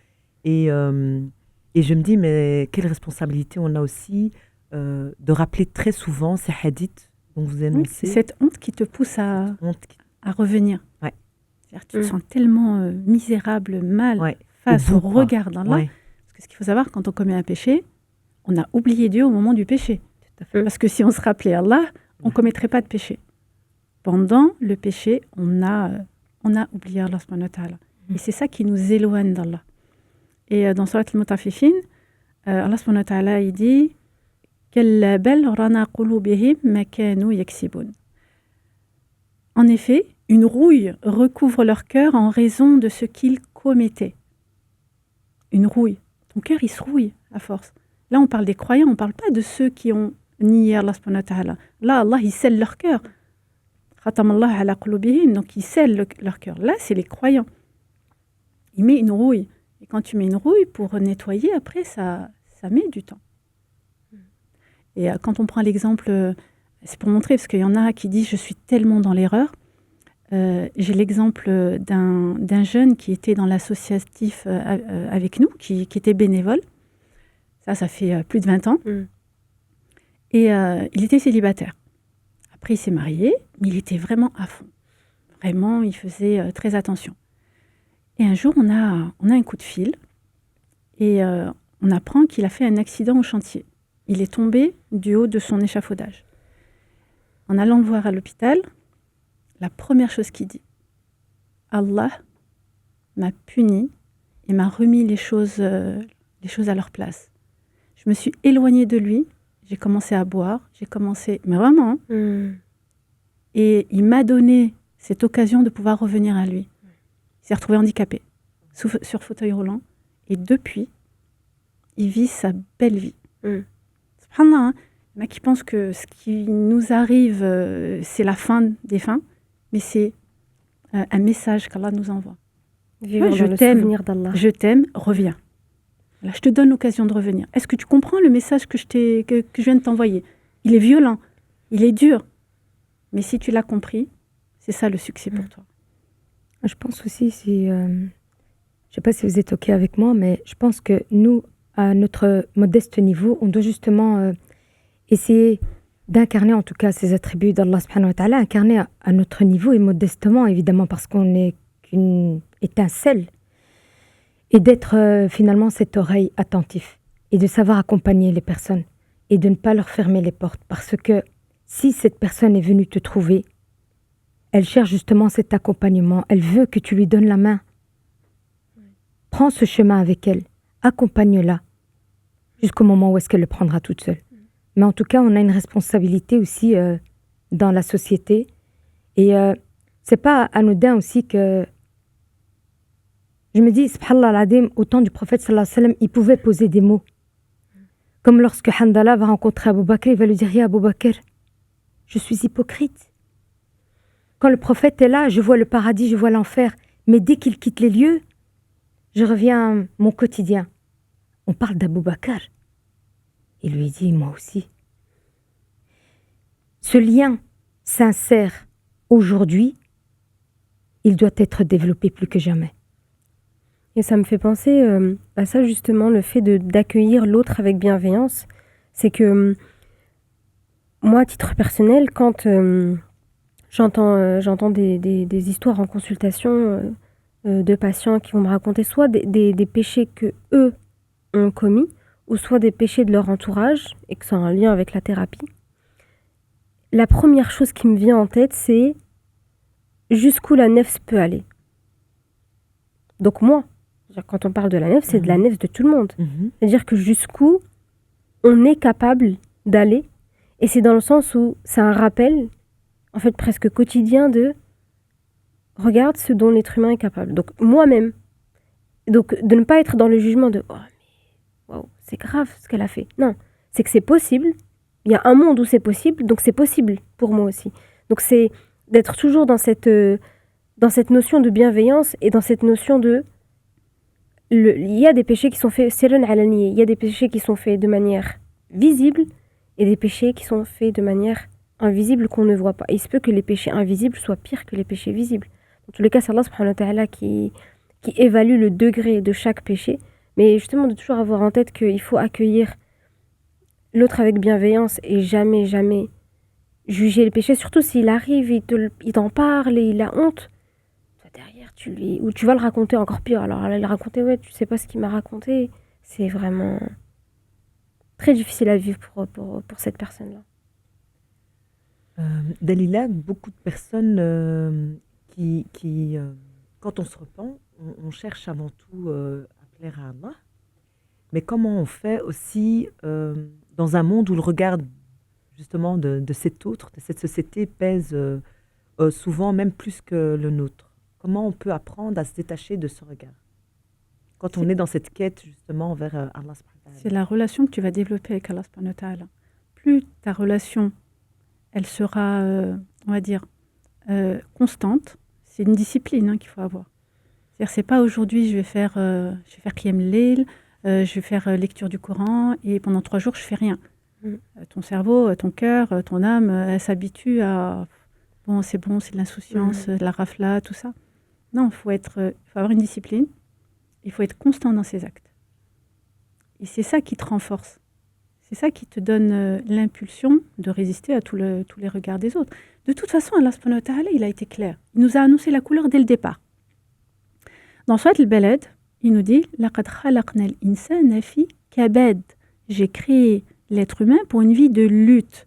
Et je me dis, mais quelle responsabilité on a aussi de rappeler très souvent ces hadiths dont vous énoncez. C'est cette honte qui te pousse à revenir. Ouais. C'est-à-dire, tu te sens tellement misérable, mal, face au regard d'Allah. Ouais. Parce que ce qu'il faut savoir, quand on commet un péché, on a oublié Dieu au moment du péché. Tout à fait. Parce que si on se rappelait Allah, on ne commettrait pas de péché. Pendant le péché, on a oublié Allah subhanahu wa ta'ala. Et c'est ça qui nous éloigne d'Allah. Et dans Surat al-Mutaffifin, Allah subhanahu wa ta'ala, il dit كَلَّا بَلْ رَنَا قُلُوبِهِمْ مَا كَانُوا يَكْسِبُونَ. En effet, une rouille recouvre leur cœur en raison de ce qu'ils commettaient. Une rouille. Ton cœur, il se rouille à force. Là, on parle des croyants, on ne parle pas de ceux qui ont nié Allah subhanahu wa ta'ala. Là, Allah, il scelle leur cœur. Khatamallah ala qulubihim, donc il scelle leur cœur. Là, c'est les croyants. Il met une rouille. Et quand tu mets une rouille, pour nettoyer, après, ça met du temps. Et quand on prend l'exemple, c'est pour montrer, parce qu'il y en a qui disent « je suis tellement dans l'erreur ». J'ai l'exemple d'un jeune qui était dans l'associatif avec nous, qui était bénévole. Ça fait plus de 20 ans. Et il était célibataire. Après, il s'est marié, mais il était vraiment à fond. Vraiment, il faisait très attention. Et un jour, on a un coup de fil et on apprend qu'il a fait un accident au chantier. Il est tombé du haut de son échafaudage. En allant le voir à l'hôpital, la première chose qu'il dit, Allah m'a puni et m'a remis les choses à leur place. Je me suis éloignée de lui, j'ai commencé à boire, mais vraiment, et il m'a donné cette occasion de pouvoir revenir à lui. Il s'est retrouvé handicapé, sur fauteuil roulant, et depuis, il vit sa belle vie. Subhanallah, hein, il y en a qui pensent que ce qui nous arrive, c'est la fin des fins, mais c'est un message qu'Allah nous envoie. Je t'aime, reviens. Là, je te donne l'occasion de revenir. Est-ce que tu comprends le message que je viens de t'envoyer? Il est violent, il est dur, mais si tu l'as compris, c'est ça le succès pour toi. Je pense aussi, je ne sais pas si vous êtes OK avec moi, mais je pense que nous, à notre modeste niveau, on doit justement essayer d'incarner en tout cas ces attributs d'Allah subhanahu wa ta'ala, incarner à notre niveau et modestement évidemment parce qu'on n'est qu'une étincelle, et d'être finalement cette oreille attentive et de savoir accompagner les personnes et de ne pas leur fermer les portes, parce que si cette personne est venue te trouver, elle cherche justement cet accompagnement, elle veut que tu lui donnes la main. Prends ce chemin avec elle, accompagne-la jusqu'au moment où est-ce qu'elle le prendra toute seule. Mais en tout cas, on a une responsabilité aussi dans la société. Et c'est pas anodin aussi que... Je me dis, subhanallah al-adim, au temps du prophète sallallahu alayhi wa sallam, il pouvait poser des mots. Comme lorsque Handala va rencontrer Abou Bakr, il va lui dire « Ya Abou Bakr, je suis hypocrite. Quand le prophète est là, je vois le paradis, je vois l'enfer. Mais dès qu'il quitte les lieux, je reviens à mon quotidien. » On parle d'Abou Bakr. Il lui dit « Moi aussi. » Ce lien sincère, aujourd'hui, il doit être développé plus que jamais. Et ça me fait penser à ça justement, le fait d'accueillir l'autre avec bienveillance. C'est que moi, à titre personnel, quand j'entends des histoires en consultation de patients qui vont me raconter soit des péchés que eux ont commis, ou soit des péchés de leur entourage, et que c'est en lien avec la thérapie, la première chose qui me vient en tête, c'est jusqu'où la nefs peut aller. Donc moi, quand on parle de la nefs, c'est de la nefs de tout le monde. C'est-à-dire que jusqu'où on est capable d'aller, et c'est dans le sens où c'est un rappel, en fait presque quotidien de regarde ce dont l'être humain est capable. Donc moi-même, donc de ne pas être dans le jugement de oh mais wow, c'est grave ce qu'elle a fait. Non, c'est que c'est possible. Il y a un monde où c'est possible, donc c'est possible pour moi aussi. Donc c'est d'être toujours dans cette notion de bienveillance et dans cette notion de il y a des péchés qui sont faits sirran alani, il y a des péchés qui sont faits de manière visible et des péchés qui sont faits de manière invisible qu'on ne voit pas. Et il se peut que les péchés invisibles soient pires que les péchés visibles. Dans tous les cas, c'est Allah subhanahu wa ta'ala qui évalue le degré de chaque péché, mais justement de toujours avoir en tête qu'il faut accueillir l'autre avec bienveillance et jamais, jamais juger le péché, surtout s'il arrive, il t'en parle et il a honte. Derrière, ou tu vas le raconter encore pire. Alors, elle a raconté, ouais, tu sais pas ce qu'il m'a raconté. C'est vraiment très difficile à vivre pour cette personne-là. Dalila, beaucoup de personnes qui quand on se repent, on cherche avant tout à plaire à Allah. Mais comment on fait aussi dans un monde où le regard justement de cet autre, de cette société pèse souvent même plus que le nôtre? Comment on peut apprendre à se détacher de ce regard quand on est dans cette quête justement vers Allah subhanahu wa ta'ala? C'est la relation que tu vas développer avec Allah subhanahu wa ta'ala. Plus ta relation, elle sera, on va dire, constante. C'est une discipline qu'il faut avoir. C'est-à-dire, c'est pas aujourd'hui je vais faire Qiyam Layl, je vais faire lecture du Coran et pendant 3 jours je fais rien. Ton cerveau, ton cœur, ton âme, elle s'habitue à bon, c'est de l'insouciance, de la rafla, tout ça. Non, il faut avoir une discipline. Il faut être constant dans ses actes. Et c'est ça qui te renforce. C'est ça qui te donne l'impulsion de résister à tous les regards des autres. De toute façon, Allah subhanahu wa ta'ala, il a été clair. Il nous a annoncé la couleur dès le départ. Dans Surat al-Balad, il nous dit « Laqad khalaqna al-insana fi kabad » J'ai créé l'être humain pour une vie de lutte.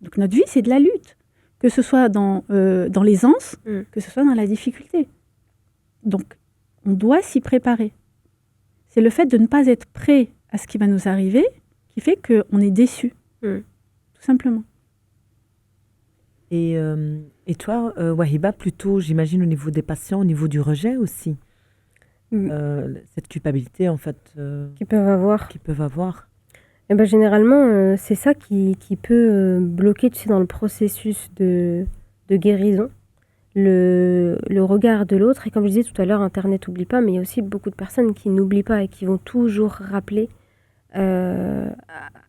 Donc notre vie, c'est de la lutte. Que ce soit dans l'aisance, que ce soit dans la difficulté. Donc, on doit s'y préparer. C'est le fait de ne pas être prêt à ce qui va nous arriver qui fait qu'on est déçu, tout simplement. Et toi, Wahiba, plutôt, j'imagine, au niveau des patients, au niveau du rejet aussi, cette culpabilité, en fait, qu'ils peuvent avoir. Et ben, généralement, c'est ça qui peut bloquer, tu sais, dans le processus de guérison, le regard de l'autre. Et comme je disais tout à l'heure, Internet n'oublie pas, mais il y a aussi beaucoup de personnes qui n'oublient pas et qui vont toujours rappeler à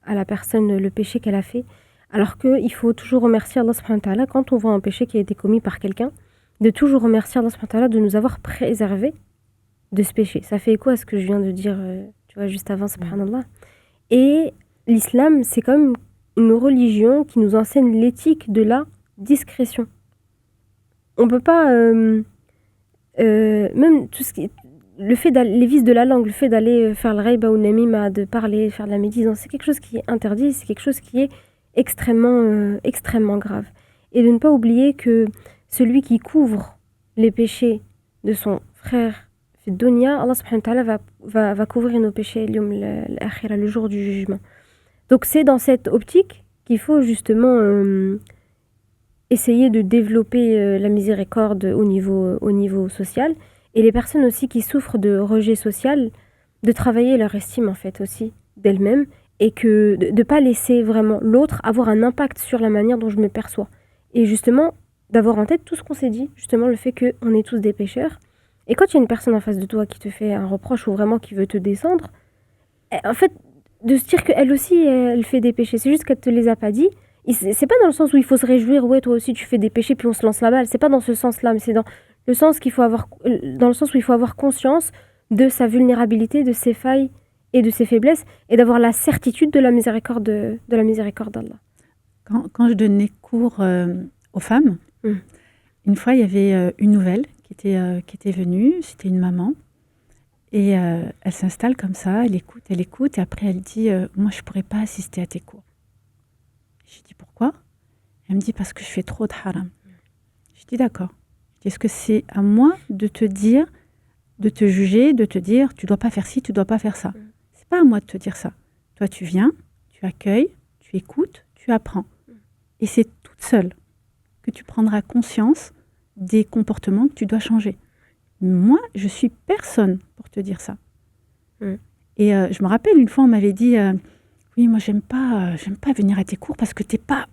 la personne le péché qu'elle a fait. Alors qu'il faut toujours remercier Allah subhanahu wa ta'ala quand on voit un péché qui a été commis par quelqu'un, de toujours remercier Allah subhanahu wa ta'ala de nous avoir préservés de ce péché. Ça fait écho à ce que je viens de dire tu vois, juste avant, subhanallah. Et l'islam, c'est quand même une religion qui nous enseigne l'éthique de la discrétion. On peut pas, même tout ce qui est, les vices de la langue, le fait d'aller faire le raïba ou namima, de parler, faire de la médisance, c'est quelque chose qui est interdit, c'est quelque chose qui est extrêmement grave. Et de ne pas oublier que celui qui couvre les péchés de son frère, Dunya, Allah subhanahu wa ta'ala va couvrir nos péchés le jour du jugement. Donc c'est dans cette optique qu'il faut justement essayer de développer la miséricorde au niveau social, et les personnes aussi qui souffrent de rejet social, de travailler leur estime en fait aussi d'elles-mêmes et que de ne pas laisser vraiment l'autre avoir un impact sur la manière dont je me perçois. Et justement, d'avoir en tête tout ce qu'on s'est dit, justement le fait qu'on est tous des pécheurs. Et quand il y a une personne en face de toi qui te fait un reproche ou vraiment qui veut te descendre, en fait, de se dire qu'elle aussi, elle fait des péchés. C'est juste qu'elle te les a pas dit. Et c'est pas dans le sens où il faut se réjouir, ouais, toi aussi tu fais des péchés, puis on se lance la balle. C'est pas dans ce sens-là, mais c'est dans le sens dans le sens où il faut avoir conscience de sa vulnérabilité, de ses failles et de ses faiblesses, et d'avoir la certitude de la miséricorde d'Allah. Quand je donnais cours aux femmes, une fois, il y avait une nouvelle qui était venue, c'était une maman, et elle s'installe comme ça, elle écoute, et après elle dit moi, je ne pourrais pas assister à tes cours. Je dis pourquoi ? Elle me dit parce que je fais trop de haram. Je dis d'accord. Est-ce que c'est à moi de te dire, de te juger, de te dire tu dois pas faire ci, tu dois pas faire ça. C'est pas à moi de te dire ça. Toi, tu viens, tu accueilles, tu écoutes, tu apprends. Et c'est toute seule que tu prendras conscience des comportements que tu dois changer. Moi, je suis personne pour te dire ça. Et je me rappelle, une fois, on m'avait dit oui, moi, j'aime pas venir à tes cours parce que t'es pas...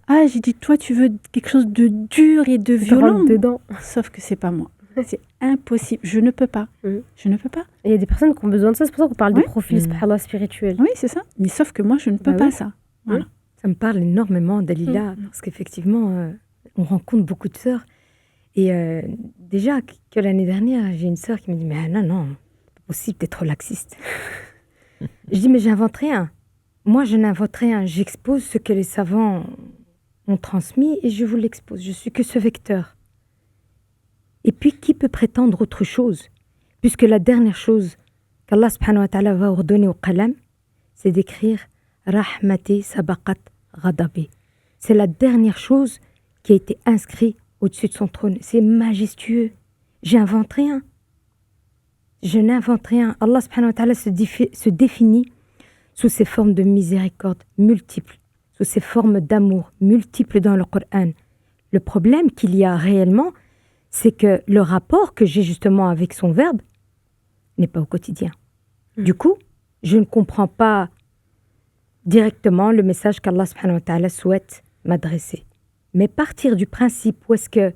Ah, j'ai dit, toi, tu veux quelque chose de dur et de violent. Dedans. Sauf que c'est pas moi. C'est impossible. Je ne peux pas. Je ne peux pas. Il y a des personnes qui ont besoin de ça. C'est pour ça qu'on parle de profil spirituel. Oui, c'est ça. Mais sauf que moi, je ne peux pas ça. Voilà. Ça me parle énormément, Dalila, parce qu'effectivement, on rencontre beaucoup de sœurs. Et déjà, que l'année dernière, j'ai une sœur qui me dit « Mais non, c'est pas possible, t'es trop laxiste. » Je dis « Mais j'invente rien. Moi, je n'invente rien. J'expose ce que les savants ont transmis et je vous l'expose. Je suis que ce vecteur. Et puis, qui peut prétendre autre chose? Puisque la dernière chose qu'Allah subhanahu wa ta'ala va ordonner au qalam, c'est d'écrire « Rahmati sabaqat ghadabi ». C'est la dernière chose qui a été inscrite au-dessus de son trône. C'est majestueux. J'invente rien. Je n'invente rien. Allah subhanahu wa ta'ala se définit sous ces formes de miséricorde multiples, sous ces formes d'amour multiples dans le Coran. Le problème qu'il y a réellement, c'est que le rapport que j'ai justement avec son verbe n'est pas au quotidien. Du coup, je ne comprends pas directement le message qu'Allah subhanahu wa ta'ala souhaite m'adresser. Mais partir du principe où est-ce que,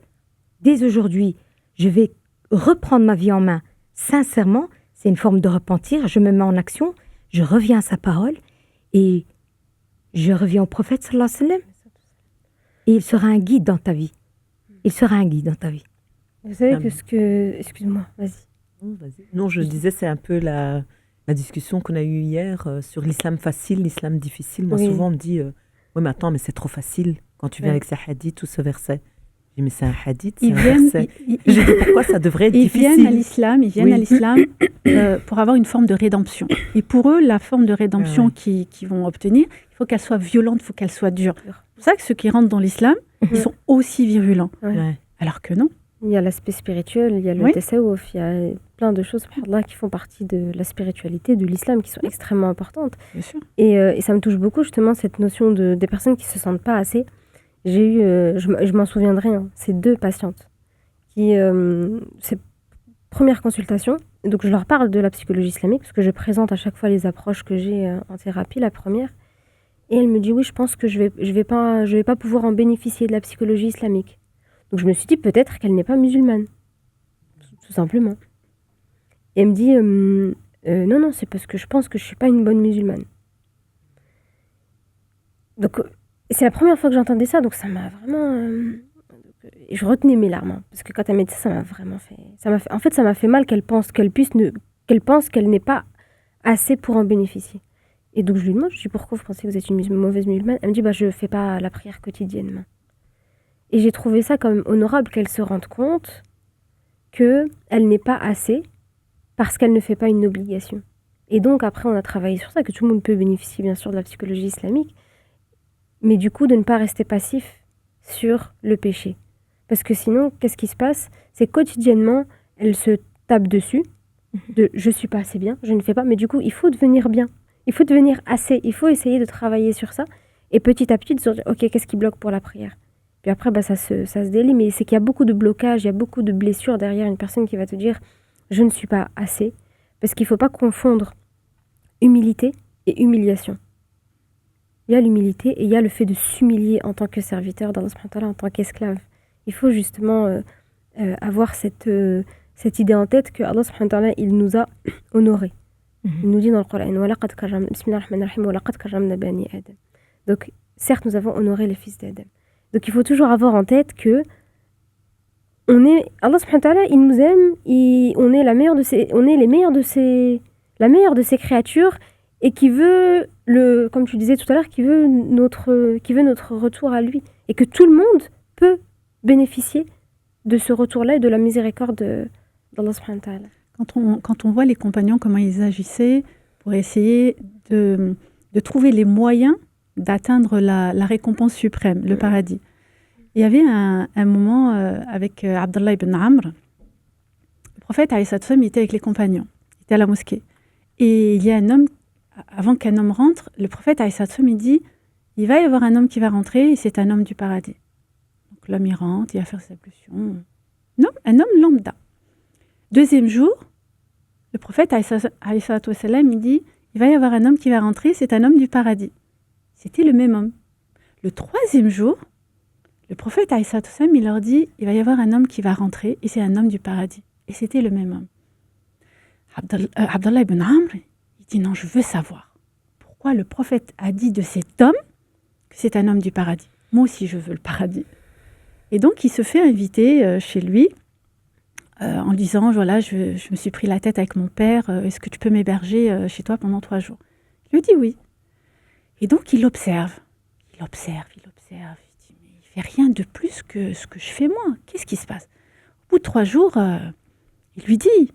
dès aujourd'hui, je vais reprendre ma vie en main, sincèrement, c'est une forme de repentir, je me mets en action, je reviens à sa parole et je reviens au prophète sallallahu alayhi wa sallam. Et il sera un guide dans ta vie. Il sera un guide dans ta vie. Vous savez Excuse-moi, vas-y. Non, je disais, c'est un peu la discussion qu'on a eue hier sur l'islam facile, l'islam difficile. Moi, souvent, on me dit oui, mais attends, mais c'est trop facile quand tu viens avec ces hadiths ou ce verset. Je dis, mais c'est un hadith, c'est un verset. Je dis, pourquoi ça devrait être difficile? Ils viennent à l'islam pour avoir une forme de rédemption. Et pour eux, la forme de rédemption qu'ils vont obtenir, il faut qu'elle soit violente, il faut qu'elle soit dure. C'est pour ça que ceux qui rentrent dans l'islam, ils sont aussi virulents. Alors que non. Il y a l'aspect spirituel, il y a le tasawwuf, il y a plein de choses qui font partie de la spiritualité, de l'islam, qui sont extrêmement importantes. Bien sûr. Et ça me touche beaucoup, justement, cette notion des personnes qui ne se sentent pas assez. J'ai eu, je m'en souviendrai, ces 2 patientes qui, c'est première consultation, donc je leur parle de la psychologie islamique, parce que je présente à chaque fois les approches que j'ai en thérapie, la première. Et elle me dit, oui, je pense que je vais pas pouvoir en bénéficier de la psychologie islamique. Donc je me suis dit peut-être qu'elle n'est pas musulmane, tout simplement. Et elle me dit non, c'est parce que je pense que je suis pas une bonne musulmane. Donc c'est la première fois que j'entendais ça, donc ça m'a vraiment... je retenais mes larmes, parce que quand elle m'a dit ça m'a vraiment fait... En fait, ça m'a fait mal qu'elle pense qu'elle n'est pas assez pour en bénéficier. Et donc je lui demande, je dis pourquoi vous pensez que vous êtes une mauvaise musulmane? Elle me dit je fais pas la prière quotidiennement. Et j'ai trouvé ça quand même honorable qu'elle se rende compte qu'elle n'est pas assez parce qu'elle ne fait pas une obligation. Et donc après, on a travaillé sur ça, que tout le monde peut bénéficier bien sûr de la psychologie islamique, mais du coup de ne pas rester passif sur le péché. Parce que sinon, qu'est-ce qui se passe? C'est quotidiennement, elle se tape dessus, de « je suis pas assez bien, je ne fais pas », mais du coup, il faut devenir bien, il faut devenir assez, il faut essayer de travailler sur ça, et petit à petit, de se dire « ok, qu'est-ce qui bloque pour la prière ?» Puis après, ça se délie, mais c'est qu'il y a beaucoup de blocages, il y a beaucoup de blessures derrière une personne qui va te dire « je ne suis pas assez ». Parce qu'il ne faut pas confondre humilité et humiliation. Il y a l'humilité et il y a le fait de s'humilier en tant que serviteur d'Allah subhanahu wa ta'ala, en tant qu'esclave. Il faut justement avoir cette idée en tête que Allah subhanahu wa ta'ala, il nous a honorés. Il nous dit dans le Coran, وَلَقَدْ كَرَّمْنَا Bismillahir Rahmanir Rahim, وَلَقَدْ كَرَّمْنَا بَنِي آدَمَ. Donc, certes, nous avons honoré les fils d'Adam. Donc, il faut toujours avoir en tête que Allah subhanahu wa ta'ala, il nous aime, on est la meilleure de ses créatures et qui veut, comme tu disais tout à l'heure, qui veut notre retour à lui. Et que tout le monde peut bénéficier de ce retour-là et de la miséricorde d'Allah subhanahu wa ta'ala. Quand on voit les compagnons, comment ils agissaient pour essayer de trouver les moyens d'atteindre la récompense suprême, le paradis. Il y avait un moment avec Abdallah ibn Amr. Le prophète alayhi salatu wassalam, il était avec les compagnons. Il était à la mosquée. Et il y a un homme, avant qu'un homme rentre, le prophète alayhi salatu wassalam, il dit, il va y avoir un homme qui va rentrer et c'est un homme du paradis. Donc l'homme, il rentre, il va faire ses ablutions. Non, un homme lambda. Deuxième jour, le prophète alayhi salatu wassalam, il dit, il va y avoir un homme qui va rentrer, c'est un homme du paradis. C'était le même homme. Le troisième jour, le prophète alayhi salatu wassalam, il leur dit, il va y avoir un homme qui va rentrer et c'est un homme du paradis. Et c'était le même homme. Abdallah ibn Amr, il dit, non, je veux savoir pourquoi le prophète a dit de cet homme que c'est un homme du paradis. Moi aussi, je veux le paradis. Et donc, il se fait inviter chez lui en lui disant, voilà, je me suis pris la tête avec mon père, est-ce que tu peux m'héberger chez toi pendant 3 jours? Il lui dit oui. Et donc, il observe. Il dit, mais il fait rien de plus que ce que je fais moi. Qu'est-ce qui se passe? Au bout de 3 jours, il lui dit,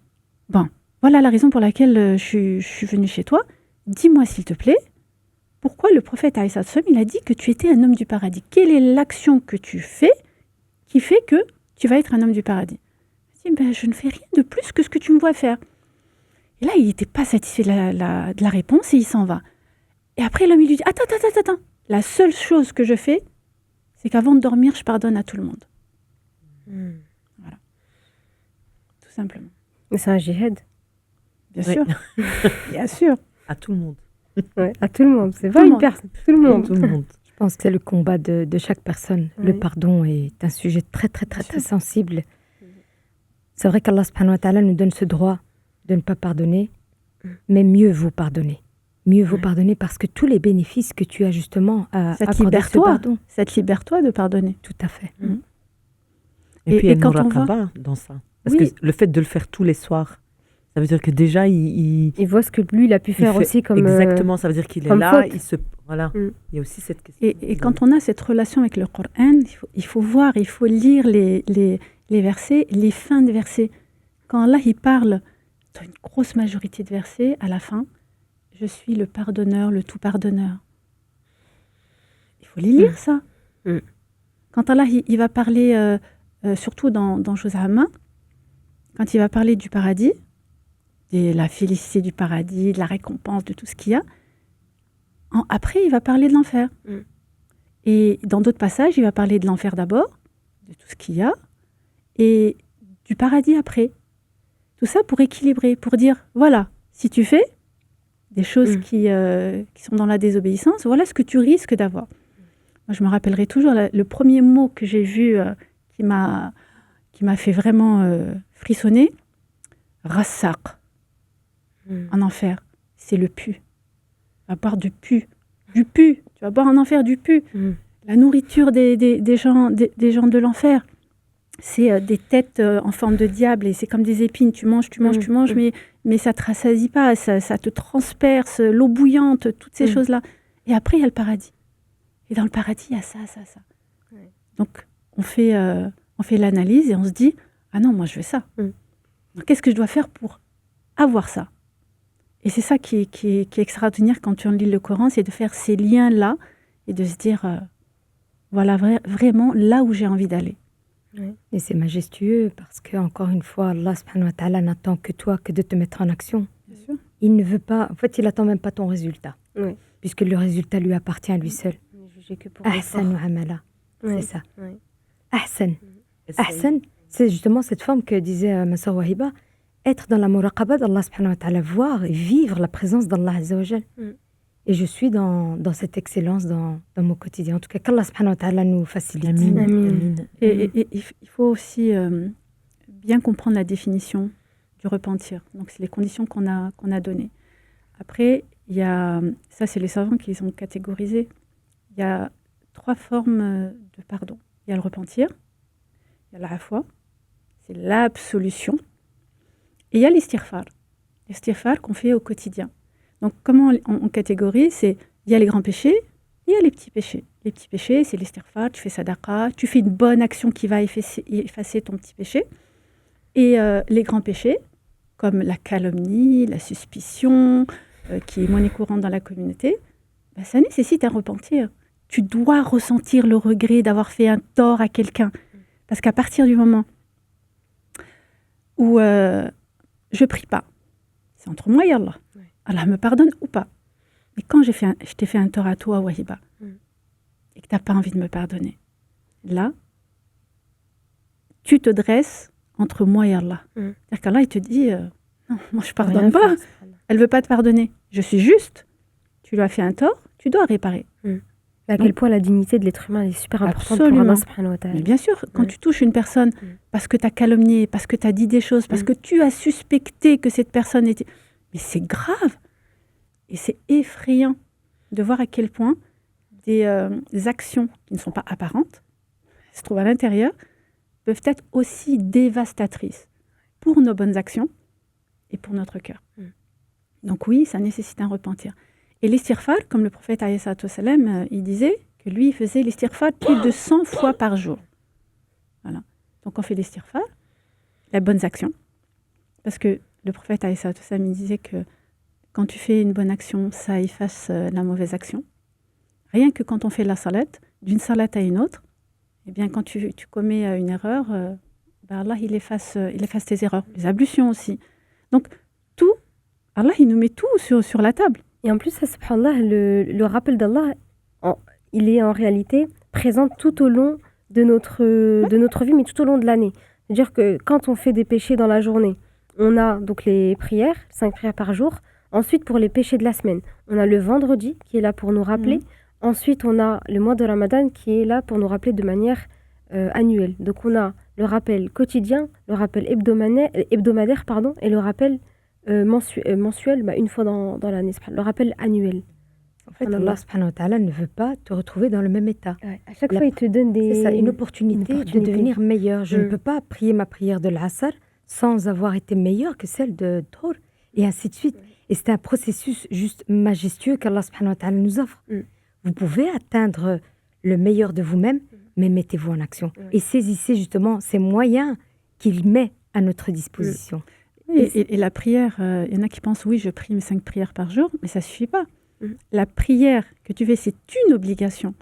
bon, voilà la raison pour laquelle je suis venue chez toi. Dis-moi, s'il te plaît, pourquoi le prophète alayhi salatu wassalam, il a dit que tu étais un homme du paradis? Quelle est l'action que tu fais qui fait que tu vas être un homme du paradis? Il dit, je ne fais rien de plus que ce que tu me vois faire. Et là, il n'était pas satisfait de la réponse et il s'en va. Et après, l'homme, il lui dit, attends. La seule chose que je fais, c'est qu'avant de dormir, je pardonne à tout le monde. Voilà. Tout simplement. Mais c'est un djihad. Bien sûr. Bien sûr. À tout le monde. Ouais, à tout le monde. C'est pas une personne. Tout le monde. Tout le monde. Je pense que c'est le combat de chaque personne. Oui. Le pardon est un sujet très sensible. C'est vrai qu'Allah subhanahu wa ta'ala nous donne ce droit de ne pas pardonner, mais mieux vaut pardonner. Mieux vaut pardonner parce que tous les bénéfices que tu as justement à accorder ce pardon. Ça te libère toi de pardonner. Tout à fait. Et puis il y a une quand on muraqaba dans ça. Parce Oui. que le fait de le faire tous les soirs, ça veut dire que déjà, il Il voit ce que lui, il a pu faire fait- aussi comme... Exactement, ça veut dire qu'il est comme là, faute. Voilà. Mm. Il y a aussi cette question. Et quand on a cette relation avec le Coran, il faut voir, il faut lire les versets, les fins de versets. Quand Allah il parle dans une grosse majorité de versets, à la fin, je suis le pardonneur, le tout pardonneur. Il faut les lire, ça. Mm. Quand Allah il va parler, surtout dans Juz Amma, quand il va parler du paradis, de la félicité du paradis, de la récompense, de tout ce qu'il y a, après, il va parler de l'enfer. Mm. Et dans d'autres passages, il va parler de l'enfer d'abord, de tout ce qu'il y a, et du paradis après. Tout ça pour équilibrer, pour dire, voilà, si tu fais des choses qui sont dans la désobéissance, voilà ce que tu risques d'avoir. Moi, je me rappellerai toujours le premier mot que j'ai vu qui m'a fait vraiment frissonner, rassaq, en enfer, c'est le pu. Tu vas boire du pu. Tu vas boire en enfer du pu. La nourriture des gens de l'enfer, c'est des têtes en forme de diable et c'est comme des épines. Tu manges, mais ça ne te rassasie pas, ça te transperce, l'eau bouillante, toutes ces choses-là. Et après, il y a le paradis. Et dans le paradis, il y a ça. Ouais. Donc, on fait l'analyse et on se dit, ah non, moi, je veux ça. Donc, qu'est-ce que je dois faire pour avoir ça? Et c'est ça qui est extraordinaire quand tu lis le Coran, c'est de faire ces liens-là et de se dire, voilà vraiment là où j'ai envie d'aller. Et c'est majestueux parce que, encore une fois, Allah subhanahu wa ta'ala n'attend que toi que de te mettre en action. Bien sûr. Il ne veut pas, en fait, il n'attend même pas ton résultat. Oui. Puisque le résultat lui appartient à lui seul. Jugé que pour Ahsan amala. Ouais. C'est ça. Ouais. Ahsan. Ahsan, c'est justement cette forme que disait ma sœur Wahiba. être dans la muraqaba d'Allah subhanahu wa ta'ala, voir et vivre la présence d'Allah azza wa jal. Et je suis dans cette excellence dans mon quotidien. En tout cas, qu'Allah subhanahu wa ta'ala nous facilite. Amin. Amin. Amin. Et il faut aussi bien comprendre la définition du repentir. Donc, c'est les conditions qu'on a données. Après, il y a, ça, c'est les savants qui les ont catégorisés. Il y a 3 formes de pardon. Il y a le repentir, il y a l'afwa, c'est l'absolution, et il y a l'istighfar. L'istighfar qu'on fait au quotidien. Donc, comment on catégorise? C'est, il y a les grands péchés, il y a les petits péchés. Les petits péchés, c'est l'istighfar, tu fais sadaqa, tu fais une bonne action qui va effacer ton petit péché. Et les grands péchés, comme la calomnie, la suspicion, qui est monnaie courante dans la communauté, ça nécessite un repentir. Tu dois ressentir le regret d'avoir fait un tort à quelqu'un. Parce qu'à partir du moment où je prie pas, c'est entre moi et Allah. Allah me pardonne ou pas. Mais quand je t'ai fait un tort à toi, Wahiba, et que tu n'as pas envie de me pardonner, là, tu te dresses entre moi et Allah. C'est-à-dire qu'Allah, il te dit, non, moi je ne pardonne pas. Elle ne veut pas te pardonner. Je suis juste. Tu lui as fait un tort, tu dois réparer. À quel point la dignité de l'être humain est super importante pour Absolument. Allah subhanahu wa ta'ala. Mais bien sûr, quand tu touches une personne parce que tu as calomnié, parce que tu as dit des choses, parce que tu as suspecté que cette personne était... Mais c'est grave. Et c'est effrayant de voir à quel point des actions qui ne sont pas apparentes, se trouvent à l'intérieur, peuvent être aussi dévastatrices pour nos bonnes actions et pour notre cœur. Donc oui, ça nécessite un repentir. Et l'istighfar, comme le prophète alayhi salatu wassalam, il disait que lui, il faisait l'istighfar plus de 100 fois par jour. Voilà. Donc on fait l'istighfar, les bonnes actions, parce que le prophète alayhi salatu wassalam, il disait que quand tu fais une bonne action, ça efface la mauvaise action. Rien que quand on fait la salat, d'une salat à une autre, eh bien quand tu commets une erreur, Allah, il efface tes erreurs, les ablutions aussi. Donc tout, Allah, il nous met tout sur la table. Et en plus, ça, subhanallah, le rappel d'Allah, il est en réalité présent tout au long de notre vie, mais tout au long de l'année. C'est-à-dire que quand on fait des péchés dans la journée, on a donc les prières, 5 prières par jour. Ensuite, pour les péchés de la semaine, on a le vendredi qui est là pour nous rappeler. Ensuite, on a le mois de Ramadan qui est là pour nous rappeler de manière annuelle. Donc, on a le rappel quotidien, le rappel hebdomadaire et le rappel mensuel, une fois dans l'année, le rappel annuel. En fait, Allah subhanahu wa ta'ala ne veut pas te retrouver dans le même état. Ouais, à chaque fois, il te donne C'est ça, une opportunité de devenir meilleur. Je ne peux pas prier ma prière de l'Asr sans avoir été meilleure que celle de Dhuhr, et ainsi de suite. Et c'est un processus juste majestueux qu'Allah subhanahu wa ta'ala nous offre. Vous pouvez atteindre le meilleur de vous-même, mais mettez-vous en action. Et saisissez justement ces moyens qu'il met à notre disposition. Et la prière, il y en a qui pensent, oui, je prie mes 5 prières par jour, mais ça ne suffit pas. La prière que tu fais, c'est une obligation.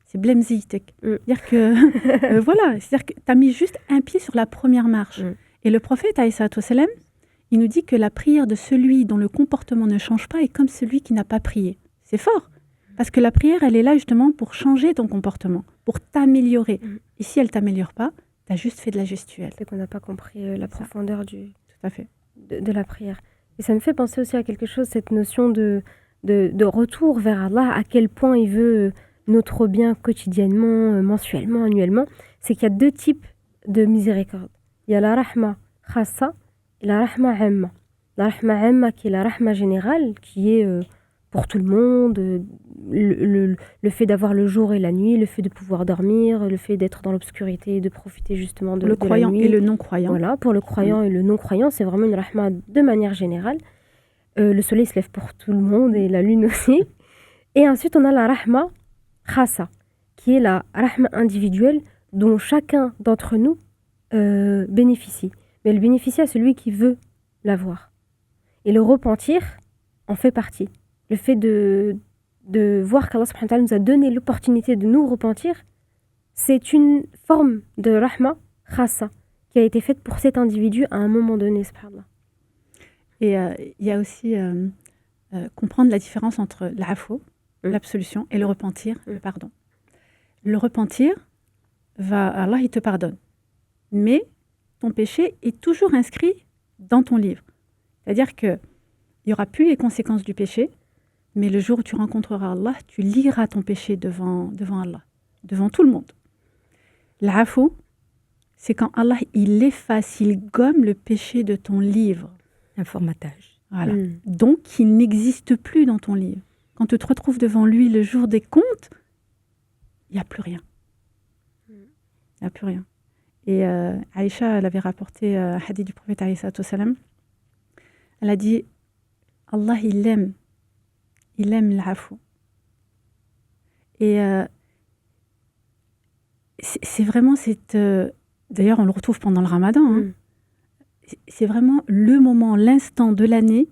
C'est blemzitek. C'est-à-dire que, voilà, c'est-à-dire que tu as mis juste un pied sur la première marche. Et le prophète, alayhi salatu wassalam, il nous dit que la prière de celui dont le comportement ne change pas est comme celui qui n'a pas prié. C'est fort. Parce que la prière, elle est là justement pour changer ton comportement, pour t'améliorer. Et si elle ne t'améliore pas, tu as juste fait de la gestuelle. C'est qu'on n'a pas compris la profondeur Tout à fait. de la prière. Et ça me fait penser aussi à quelque chose, cette notion de retour vers Allah, à quel point il veut notre bien quotidiennement, mensuellement, annuellement. C'est qu'il y a 2 types de miséricorde. Il y a la rahma khassa et la rahma amma. La rahma amma qui est la rahma générale, qui est pour tout le monde, le fait d'avoir le jour et la nuit, le fait de pouvoir dormir, le fait d'être dans l'obscurité et de profiter justement de le croyant la nuit. Et le non-croyant. Voilà, pour le croyant et le non-croyant, c'est vraiment une rahma de manière générale. Le soleil se lève pour tout le monde et la lune aussi. Et ensuite, on a la rahma khassa, qui est la rahma individuelle dont chacun d'entre nous bénéficie. Mais elle bénéficie à celui qui veut l'avoir. Et le repentir en fait partie. Le fait de voir qu'Allah subhanahu wa ta'ala nous a donné l'opportunité de nous repentir, c'est une forme de rahma khassa qui a été faite pour cet individu à un moment donné, subhanallah. Et il y a aussi comprendre la différence entre l'afou, l'absolution, et le repentir, le pardon. Le repentir, Allah, il te pardonne. Mais ton péché est toujours inscrit dans ton livre. C'est-à-dire qu'il n'y aura plus les conséquences du péché, mais le jour où tu rencontreras Allah, tu liras ton péché devant Allah, devant tout le monde. L'afou, c'est quand Allah, il efface, il gomme le péché de ton livre. Un formatage. Voilà. Donc, il n'existe plus dans ton livre. Quand tu te retrouves devant lui le jour des comptes, il n'y a plus rien. Il n'y a plus rien. Et Aïcha, elle avait rapporté un hadith du prophète alayhi salatu wassalam. Elle a dit, Allah, il aime l'afou. Et c'est vraiment cette... d'ailleurs, on le retrouve pendant le ramadan. Hein. C'est vraiment le moment, l'instant de l'année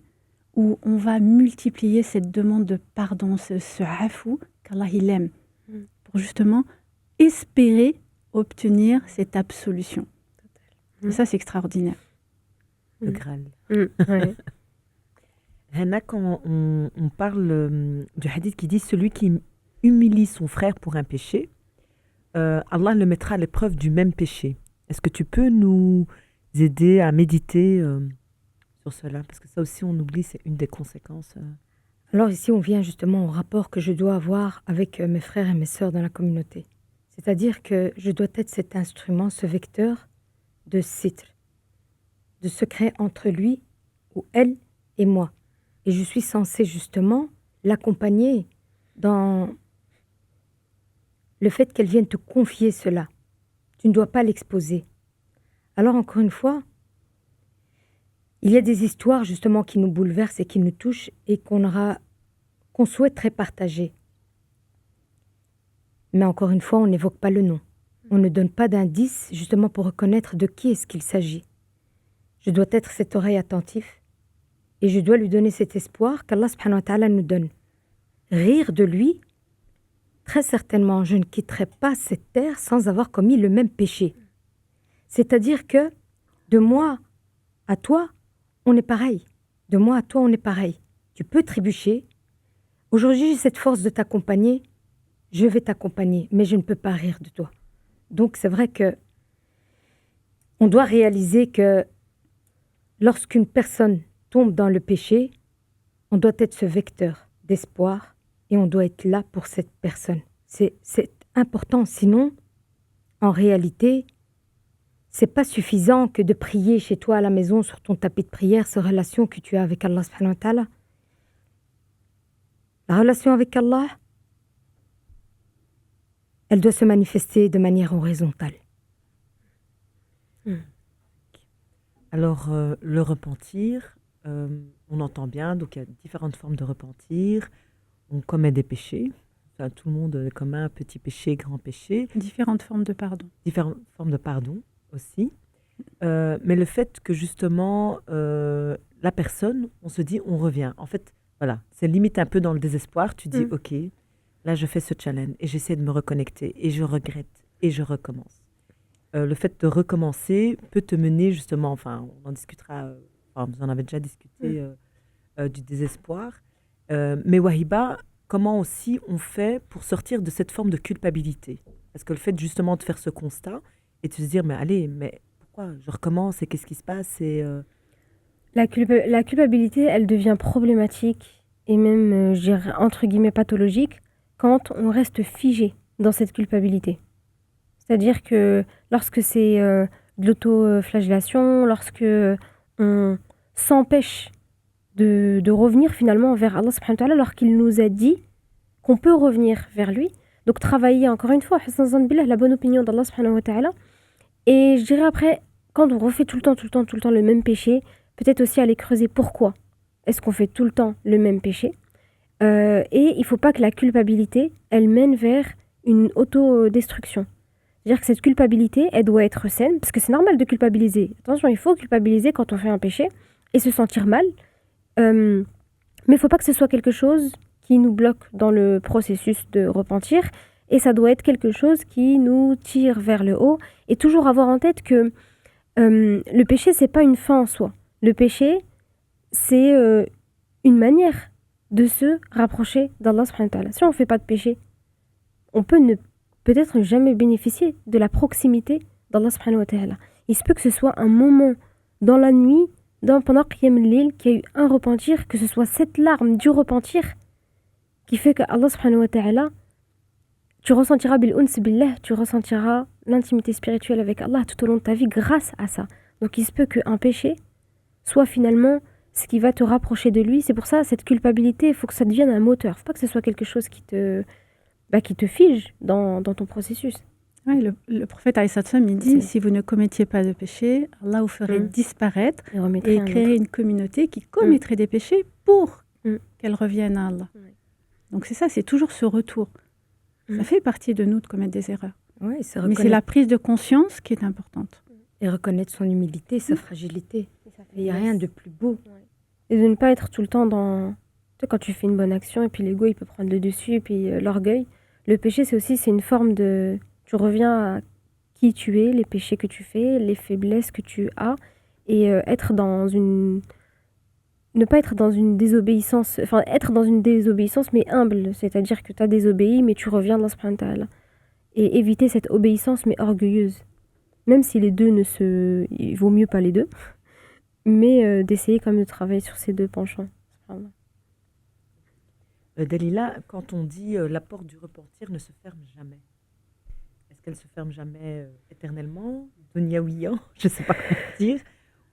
où on va multiplier cette demande de pardon, ce afou qu'Allah, il aime. Pour justement espérer obtenir cette absolution. Et ça, c'est extraordinaire. Le Graal. Ouais. Hana, quand on parle du hadith qui dit celui qui humilie son frère pour un péché, Allah le mettra à l'épreuve du même péché. Est-ce que tu peux nous aider à méditer sur cela? Parce que ça aussi, on oublie, c'est une des conséquences. Alors ici, on vient justement au rapport que je dois avoir avec mes frères et mes sœurs dans la communauté. C'est-à-dire que je dois être cet instrument, ce vecteur de sitr, de secret entre lui ou elle et moi. Et je suis censée justement l'accompagner dans le fait qu'elle vienne te confier cela. Tu ne dois pas l'exposer. Alors encore une fois, il y a des histoires justement qui nous bouleversent et qui nous touchent et qu'on souhaiterait partager. Mais encore une fois, on n'évoque pas le nom. On ne donne pas d'indice justement pour reconnaître de qui est-ce qu'il s'agit. Je dois être cette oreille attentive et je dois lui donner cet espoir qu'Allah subhanahu wa ta'ala nous donne. Rire de lui, très certainement, je ne quitterai pas cette terre sans avoir commis le même péché. C'est-à-dire que de moi à toi, on est pareil. De moi à toi, on est pareil. Tu peux trébucher. Aujourd'hui, j'ai cette force de t'accompagner. Je vais t'accompagner, mais je ne peux pas rire de toi. Donc, c'est vrai que on doit réaliser que lorsqu'une personne tombe dans le péché, on doit être ce vecteur d'espoir et on doit être là pour cette personne. C'est important. Sinon, en réalité, c'est pas suffisant que de prier chez toi à la maison sur ton tapis de prière, cette relation que tu as avec Allah subhanahu wa ta'ala. La relation avec Allah, elle doit se manifester de manière horizontale. Alors, le repentir, on entend bien, donc il y a différentes formes de repentir. On commet des péchés. Enfin, tout le monde commet petit péché, grand péché. Différentes formes de pardon. Différentes formes de pardon aussi. Mais le fait que justement, la personne, on se dit, on revient. En fait, voilà, c'est limite un peu dans le désespoir. Tu dis, OK, là, je fais ce challenge et j'essaie de me reconnecter et je regrette et je recommence. Le fait de recommencer peut te mener justement, enfin, on en discutera, vous en avez déjà discuté du désespoir. Mais Wahiba, comment aussi on fait pour sortir de cette forme de culpabilité? Parce que le fait justement de faire ce constat et de se dire, mais allez, mais pourquoi je recommence et qu'est-ce qui se passe et La culpabilité, elle devient problématique et même, je dirais, entre guillemets, pathologique quand on reste figé dans cette culpabilité. C'est-à-dire que lorsque c'est de l'autoflagellation, lorsque on s'empêche de revenir finalement vers Allah subhanahu wa ta'ala, alors qu'il nous a dit qu'on peut revenir vers lui. Donc travailler encore une fois, la bonne opinion d'Allah subhanahu wa ta'ala. Et je dirais après, quand on refait tout le temps le même péché, peut-être aussi aller creuser pourquoi est-ce qu'on fait tout le temps le même péché. Et il ne faut pas que la culpabilité, elle mène vers une autodestruction. C'est-à-dire que cette culpabilité, elle doit être saine, parce que c'est normal de culpabiliser. Attention, il faut culpabiliser quand on fait un péché et se sentir mal. Mais il ne faut pas que ce soit quelque chose qui nous bloque dans le processus de repentir. Et ça doit être quelque chose qui nous tire vers le haut. Et toujours avoir en tête que le péché, ce n'est pas une fin en soi. Le péché, c'est une manière de se rapprocher d'Allah subhanahu wa ta'ala. Si on ne fait pas de péché, on peut peut-être jamais bénéficier de la proximité d'Allah subhanahu wa ta'ala. Il se peut que ce soit un moment dans la nuit pendant Qiyam al-Layl, qu'il y a eu un repentir, que ce soit cette larme du repentir qui fait que Allah subhanahu wa ta'ala, tu ressentiras bil-uns billah, tu ressentiras l'intimité spirituelle avec Allah tout au long de ta vie grâce à ça. Donc il se peut qu'un péché soit finalement ce qui va te rapprocher de lui. C'est pour ça, cette culpabilité, il faut que ça devienne un moteur. Il ne faut pas que ce soit quelque chose qui te fige dans ton processus. Ouais, le prophète alayhi salatu wassalam, il dit, C'est- si vous ne commettiez pas de péché, Allah vous ferait disparaître Et remettrait et un créer autre. une communauté qui commettrait des péchés pour Mm. qu'elle revienne à Allah. Ouais. Donc c'est ça, c'est toujours ce retour. Mm. Ça fait partie de nous de commettre des erreurs. Ouais, c'est Mais c'est la prise de conscience qui est importante. et reconnaître son humilité, sa fragilité. Il n'y a rien de plus beau. Et de ne pas être tout le temps dans... Tu sais, quand tu fais une bonne action, et puis l'ego, il peut prendre le dessus, et puis l'orgueil. Le péché, c'est une forme de... Tu reviens à qui tu es, les péchés que tu fais, les faiblesses que tu as, et être dans une... Ne pas être dans une désobéissance... Enfin, être dans une désobéissance, mais humble. C'est-à-dire que tu as désobéi, mais tu reviens dans ce subhanahu. Et éviter cette obéissance, mais orgueilleuse. Même si les deux ne se... Il vaut mieux pas les deux. Mais d'essayer quand même de travailler sur ces deux penchants. Subhanallah. Dalila, quand on dit la porte du repentir ne se ferme jamais, est-ce qu'elle se ferme jamais éternellement, doniaouian, je ne sais pas comment dire,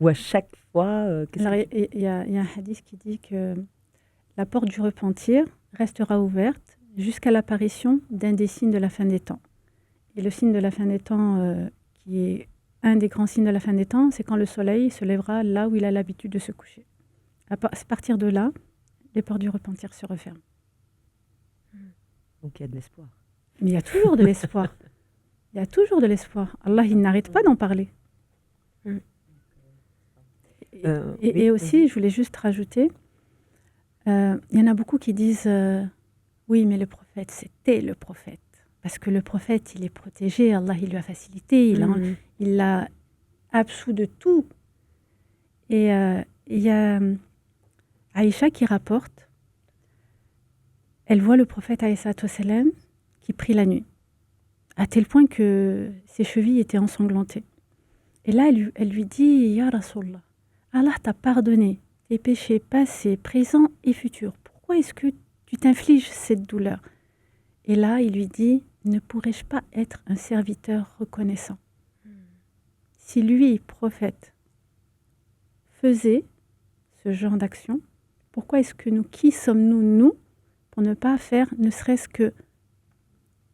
ou à chaque fois qu'est-ce Alors, que- il y a un hadith qui dit que la porte du repentir restera ouverte jusqu'à l'apparition d'un des signes de la fin des temps. Et le signe de la fin des temps, qui est un des grands signes de la fin des temps, c'est quand le soleil se lèvera là où il a l'habitude de se coucher. À partir de là, les portes du repentir se referment. Donc il y a de l'espoir. Mais il y a toujours de l'espoir. Il y a toujours de l'espoir. Allah, il n'arrête pas d'en parler. Mm. Et Oui, aussi, je voulais juste rajouter, il y en a beaucoup qui disent oui, mais le prophète, c'était le prophète. Parce que le prophète, il est protégé, Allah, il lui a facilité, il l'a absous de tout. Et il y a Aïcha qui rapporte, elle voit le prophète alayhi salatu wassalam qui prie la nuit, à tel point que ses chevilles étaient ensanglantées. Et là, elle lui dit, Ya Rasulallah, Allah t'a pardonné tes péchés passés, présents et futurs. Pourquoi est-ce que tu t'infliges cette douleur? Et là, il lui dit, ne pourrais-je pas être un serviteur reconnaissant? Si lui, prophète, faisait ce genre d'action, pourquoi est-ce que nous, qui sommes-nous, nous, pour ne pas faire ne serait-ce que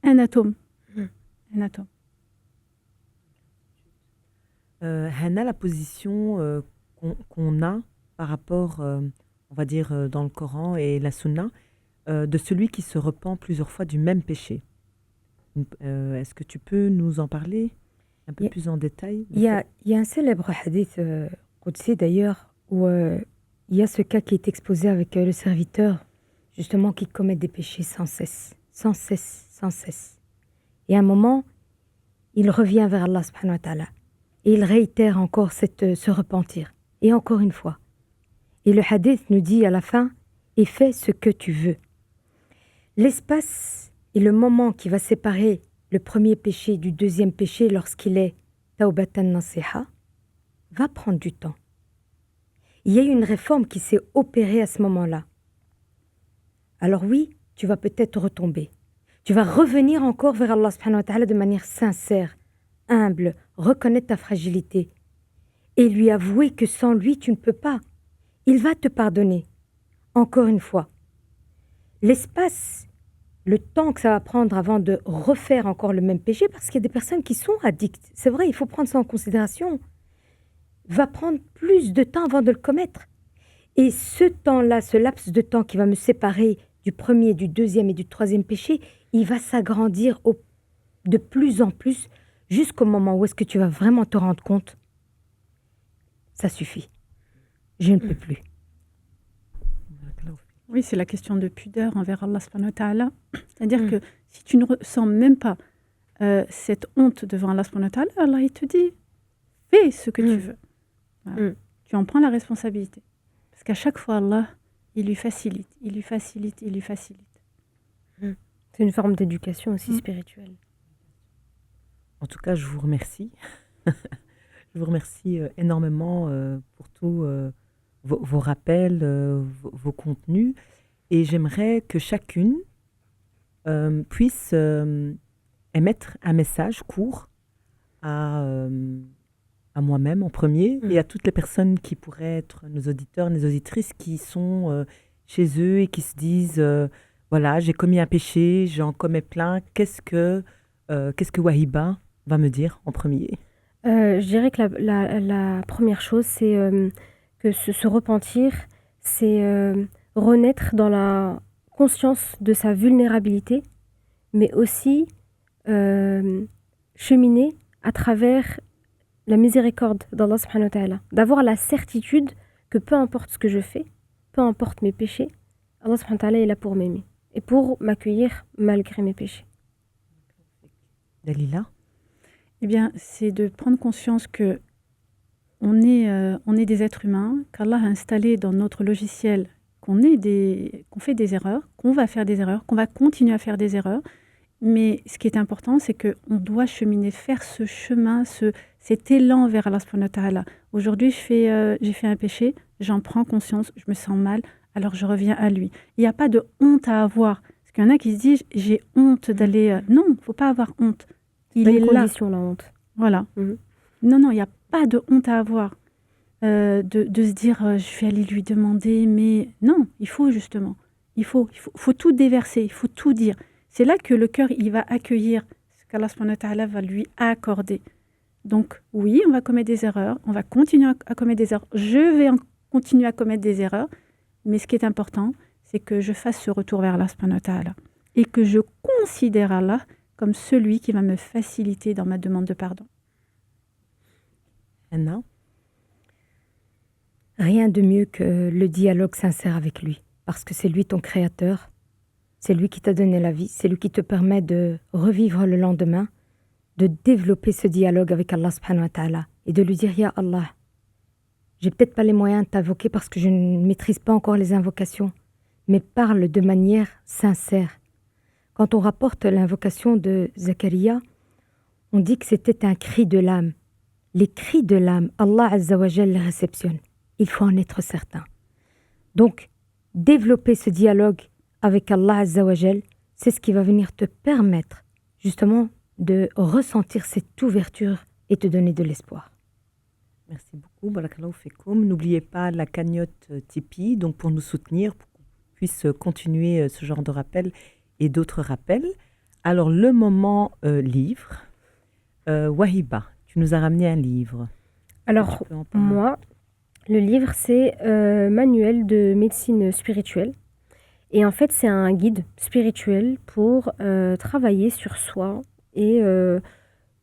un atome? Un atome. Hannah, la position qu'on a par rapport, on va dire, dans le Coran et la Sunna, de celui qui se repent plusieurs fois du même péché. Est-ce que tu peux nous en parler un peu plus en détail? Il y a un célèbre hadith Qudsi d'ailleurs, où il y a ce cas qui est exposé avec le serviteur, justement, qui commet des péchés sans cesse, sans cesse, sans cesse. Et à un moment, il revient vers Allah subhanahu wa ta'ala. Et il réitère encore ce repentir. Et encore une fois. Et le hadith nous dit à la fin, et fais ce que tu veux. L'espace et le moment qui va séparer le premier péché du deuxième péché lorsqu'il est taubatan nasiha va prendre du temps. Il y a eu une réforme qui s'est opérée à ce moment-là. Alors oui, tu vas peut-être retomber. Tu vas revenir encore vers Allah subhanahu wa ta'ala de manière sincère, humble, reconnaître ta fragilité et lui avouer que sans lui, tu ne peux pas. Il va te pardonner. Encore une fois. L'espace, le temps que ça va prendre avant de refaire encore le même péché, parce qu'il y a des personnes qui sont addictes, c'est vrai, il faut prendre ça en considération, va prendre plus de temps avant de le commettre. Et ce temps-là, ce laps de temps qui va me séparer du premier, du deuxième et du troisième péché, il va s'agrandir de plus en plus jusqu'au moment où est-ce que tu vas vraiment te rendre compte, ça suffit, je ne peux plus. Oui, c'est la question de pudeur envers Allah subhanahu wa ta'ala. C'est-à-dire que si tu ne ressens même pas cette honte devant Allah subhanahu wa ta'ala, Allah il te dit, fais ce que tu veux. Voilà. Tu en prends la responsabilité. Parce qu'à chaque fois, Allah, il lui facilite, il lui facilite, il lui facilite. C'est une forme d'éducation aussi spirituelle. En tout cas, je vous remercie. Je vous remercie énormément pour tous vos rappels, vos contenus. Et j'aimerais que chacune puisse émettre un message court à moi-même en premier et à toutes les personnes qui pourraient être nos auditeurs, nos auditrices qui sont chez eux et qui se disent voilà, j'ai commis un péché, j'en commets plein. Qu'est-ce que Wahiba va me dire en premier? Je dirais que la première chose, c'est que se repentir, c'est renaître dans la conscience de sa vulnérabilité, mais aussi cheminer à travers la miséricorde d'Allah subhanahu wa ta'ala. D'avoir la certitude que peu importe ce que je fais, peu importe mes péchés, Allah subhanahu wa ta'ala est là pour m'aimer et pour m'accueillir malgré mes péchés. Dalila? Eh bien, c'est de prendre conscience que on est des êtres humains, qu'Allah a installé dans notre logiciel qu'on fait des erreurs, qu'on va faire des erreurs, qu'on va continuer à faire des erreurs. Mais ce qui est important, c'est qu'on doit cheminer, faire ce chemin, cet élan vers Allah subhanahu wa ta'ala. Aujourd'hui, j'ai fait un péché, j'en prends conscience, je me sens mal, alors je reviens à lui. Il n'y a pas de honte à avoir. Parce qu'il y en a qui se disent, j'ai honte d'aller... Non, il ne faut pas avoir honte. Il C'est est une là. condition, la honte. Voilà. Mhm. Non, il n'y a pas de honte à avoir. De se dire, je vais aller lui demander, mais non, il faut justement. Il faut tout déverser, il faut tout dire. C'est là que le cœur, il va accueillir ce qu'Allah subhanahu wa ta'ala va lui accorder. Donc oui, on va commettre des erreurs, on va continuer à commettre des erreurs. Je vais continuer à commettre des erreurs, mais ce qui est important, c'est que je fasse ce retour vers Allah subhanahu wa ta'ala et que je considère Allah comme celui qui va me faciliter dans ma demande de pardon. Anna? Rien de mieux que le dialogue sincère avec lui, parce que c'est lui ton créateur, c'est lui qui t'a donné la vie, c'est lui qui te permet de revivre le lendemain, de développer ce dialogue avec Allah subhanahu wa ta'ala et de lui dire « Ya Allah, j'ai peut-être pas les moyens de t'invoquer parce que je ne maîtrise pas encore les invocations, mais parle de manière sincère. » Quand on rapporte l'invocation de Zakaria, on dit que c'était un cri de l'âme. Les cris de l'âme, Allah Azza wa Jal les réceptionne. Il faut en être certain. Donc, développer ce dialogue avec Allah Azza wa Jal, c'est ce qui va venir te permettre justement de ressentir cette ouverture et te donner de l'espoir. Merci beaucoup. Barakallahu fekoum. N'oubliez pas la cagnotte Tipeee, donc pour nous soutenir, pour qu'on puisse continuer ce genre de rappels et d'autres rappels. Alors, le moment livre. Wahiba, tu nous as ramené un livre. Alors, Tu peux en parler? moi, le livre, c'est Manuel de médecine spirituelle. Et en fait, c'est un guide spirituel pour travailler sur soi. Et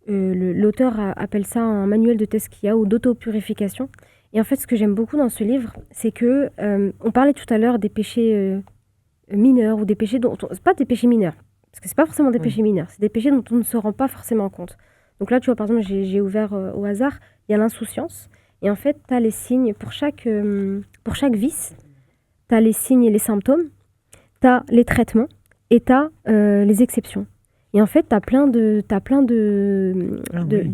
l'auteur appelle ça un manuel de tezkiya ou d'auto-purification. Et en fait, ce que j'aime beaucoup dans ce livre, c'est que on parlait tout à l'heure des péchés mineurs ou des péchés dont... C'est pas des péchés mineurs, parce que c'est pas forcément des Oui. péchés mineurs, c'est des péchés dont on ne se rend pas forcément compte. Donc là, tu vois, par exemple, j'ai ouvert au hasard, il y a l'insouciance. Et en fait, tu as les signes pour chaque vice, tu as les signes et les symptômes, tu as les traitements et tu as les exceptions. Et en fait, tu as plein de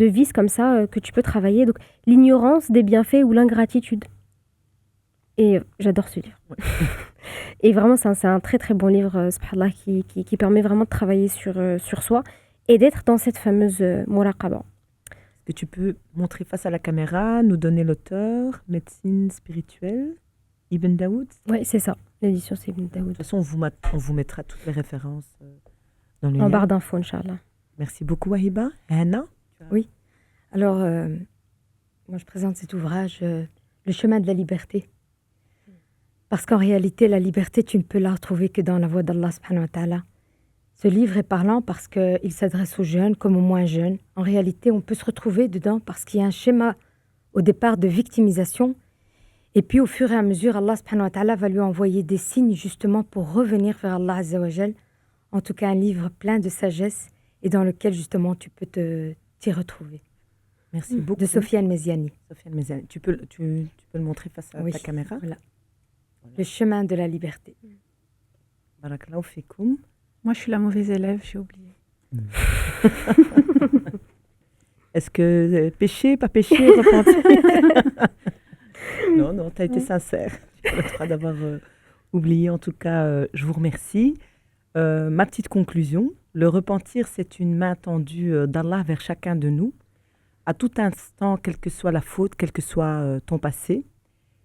vices comme ça que tu peux travailler. Donc, l'ignorance des bienfaits ou l'ingratitude. Et j'adore ce livre. Ouais. Et vraiment, c'est un très très bon livre, subhanallah, qui permet vraiment de travailler sur soi et d'être dans cette fameuse muraqaba. Est-ce que tu peux montrer face à la caméra, nous donner l'auteur, médecine spirituelle, Ibn Daoud? Oui, c'est ça. L'édition, c'est Ibn De Daoud. toute façon, on vous mettra toutes les références dans le En lien. barre d'infos, Inch'Allah. Merci beaucoup, Wahiba. Anna? Oui. Alors, moi je présente cet ouvrage, Le chemin de la liberté. Parce qu'en réalité, la liberté, tu ne peux la retrouver que dans la voie d'Allah subhanahu wa ta'ala. Ce livre est parlant parce qu'il s'adresse aux jeunes comme aux moins jeunes. En réalité, on peut se retrouver dedans parce qu'il y a un schéma au départ de victimisation. Et puis au fur et à mesure, Allah subhanahu wa ta'ala va lui envoyer des signes justement pour revenir vers Allah azza wa jal. En tout cas, un livre plein de sagesse et dans lequel justement tu peux t'y retrouver. Merci beaucoup. De Sofiane Meziani. Sofiane Meziani. Tu peux le montrer face à Oui, ta caméra? voilà. Le chemin de la liberté. Barakallahu fekoum. Moi, je suis la mauvaise élève, j'ai oublié. Est-ce que péché, pas péché, repentir? Non, tu as été sincère. Tu as le droit d'avoir oublié. En tout cas, je vous remercie. Ma petite conclusion, le repentir, c'est une main tendue d'Allah vers chacun de nous. À tout instant, quelle que soit la faute, quel que soit ton passé.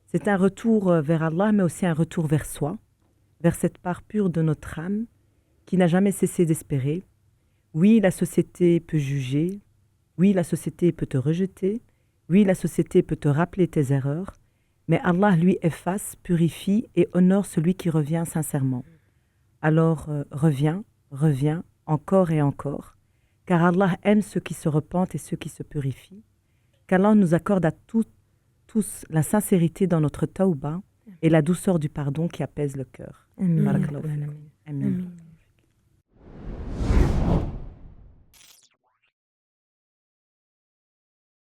C'est un retour vers Allah, mais aussi un retour vers soi, vers cette part pure de notre âme qui n'a jamais cessé d'espérer. Oui, la société peut juger. Oui, la société peut te rejeter. Oui, la société peut te rappeler tes erreurs. Mais Allah, lui, efface, purifie et honore celui qui revient sincèrement. Alors, reviens, encore et encore. Car Allah aime ceux qui se repentent et ceux qui se purifient. Qu'Allah nous accorde à tous la sincérité dans notre tawbah et la douceur du pardon qui apaise le cœur. Amin. Barakallahu. Amin. Amin.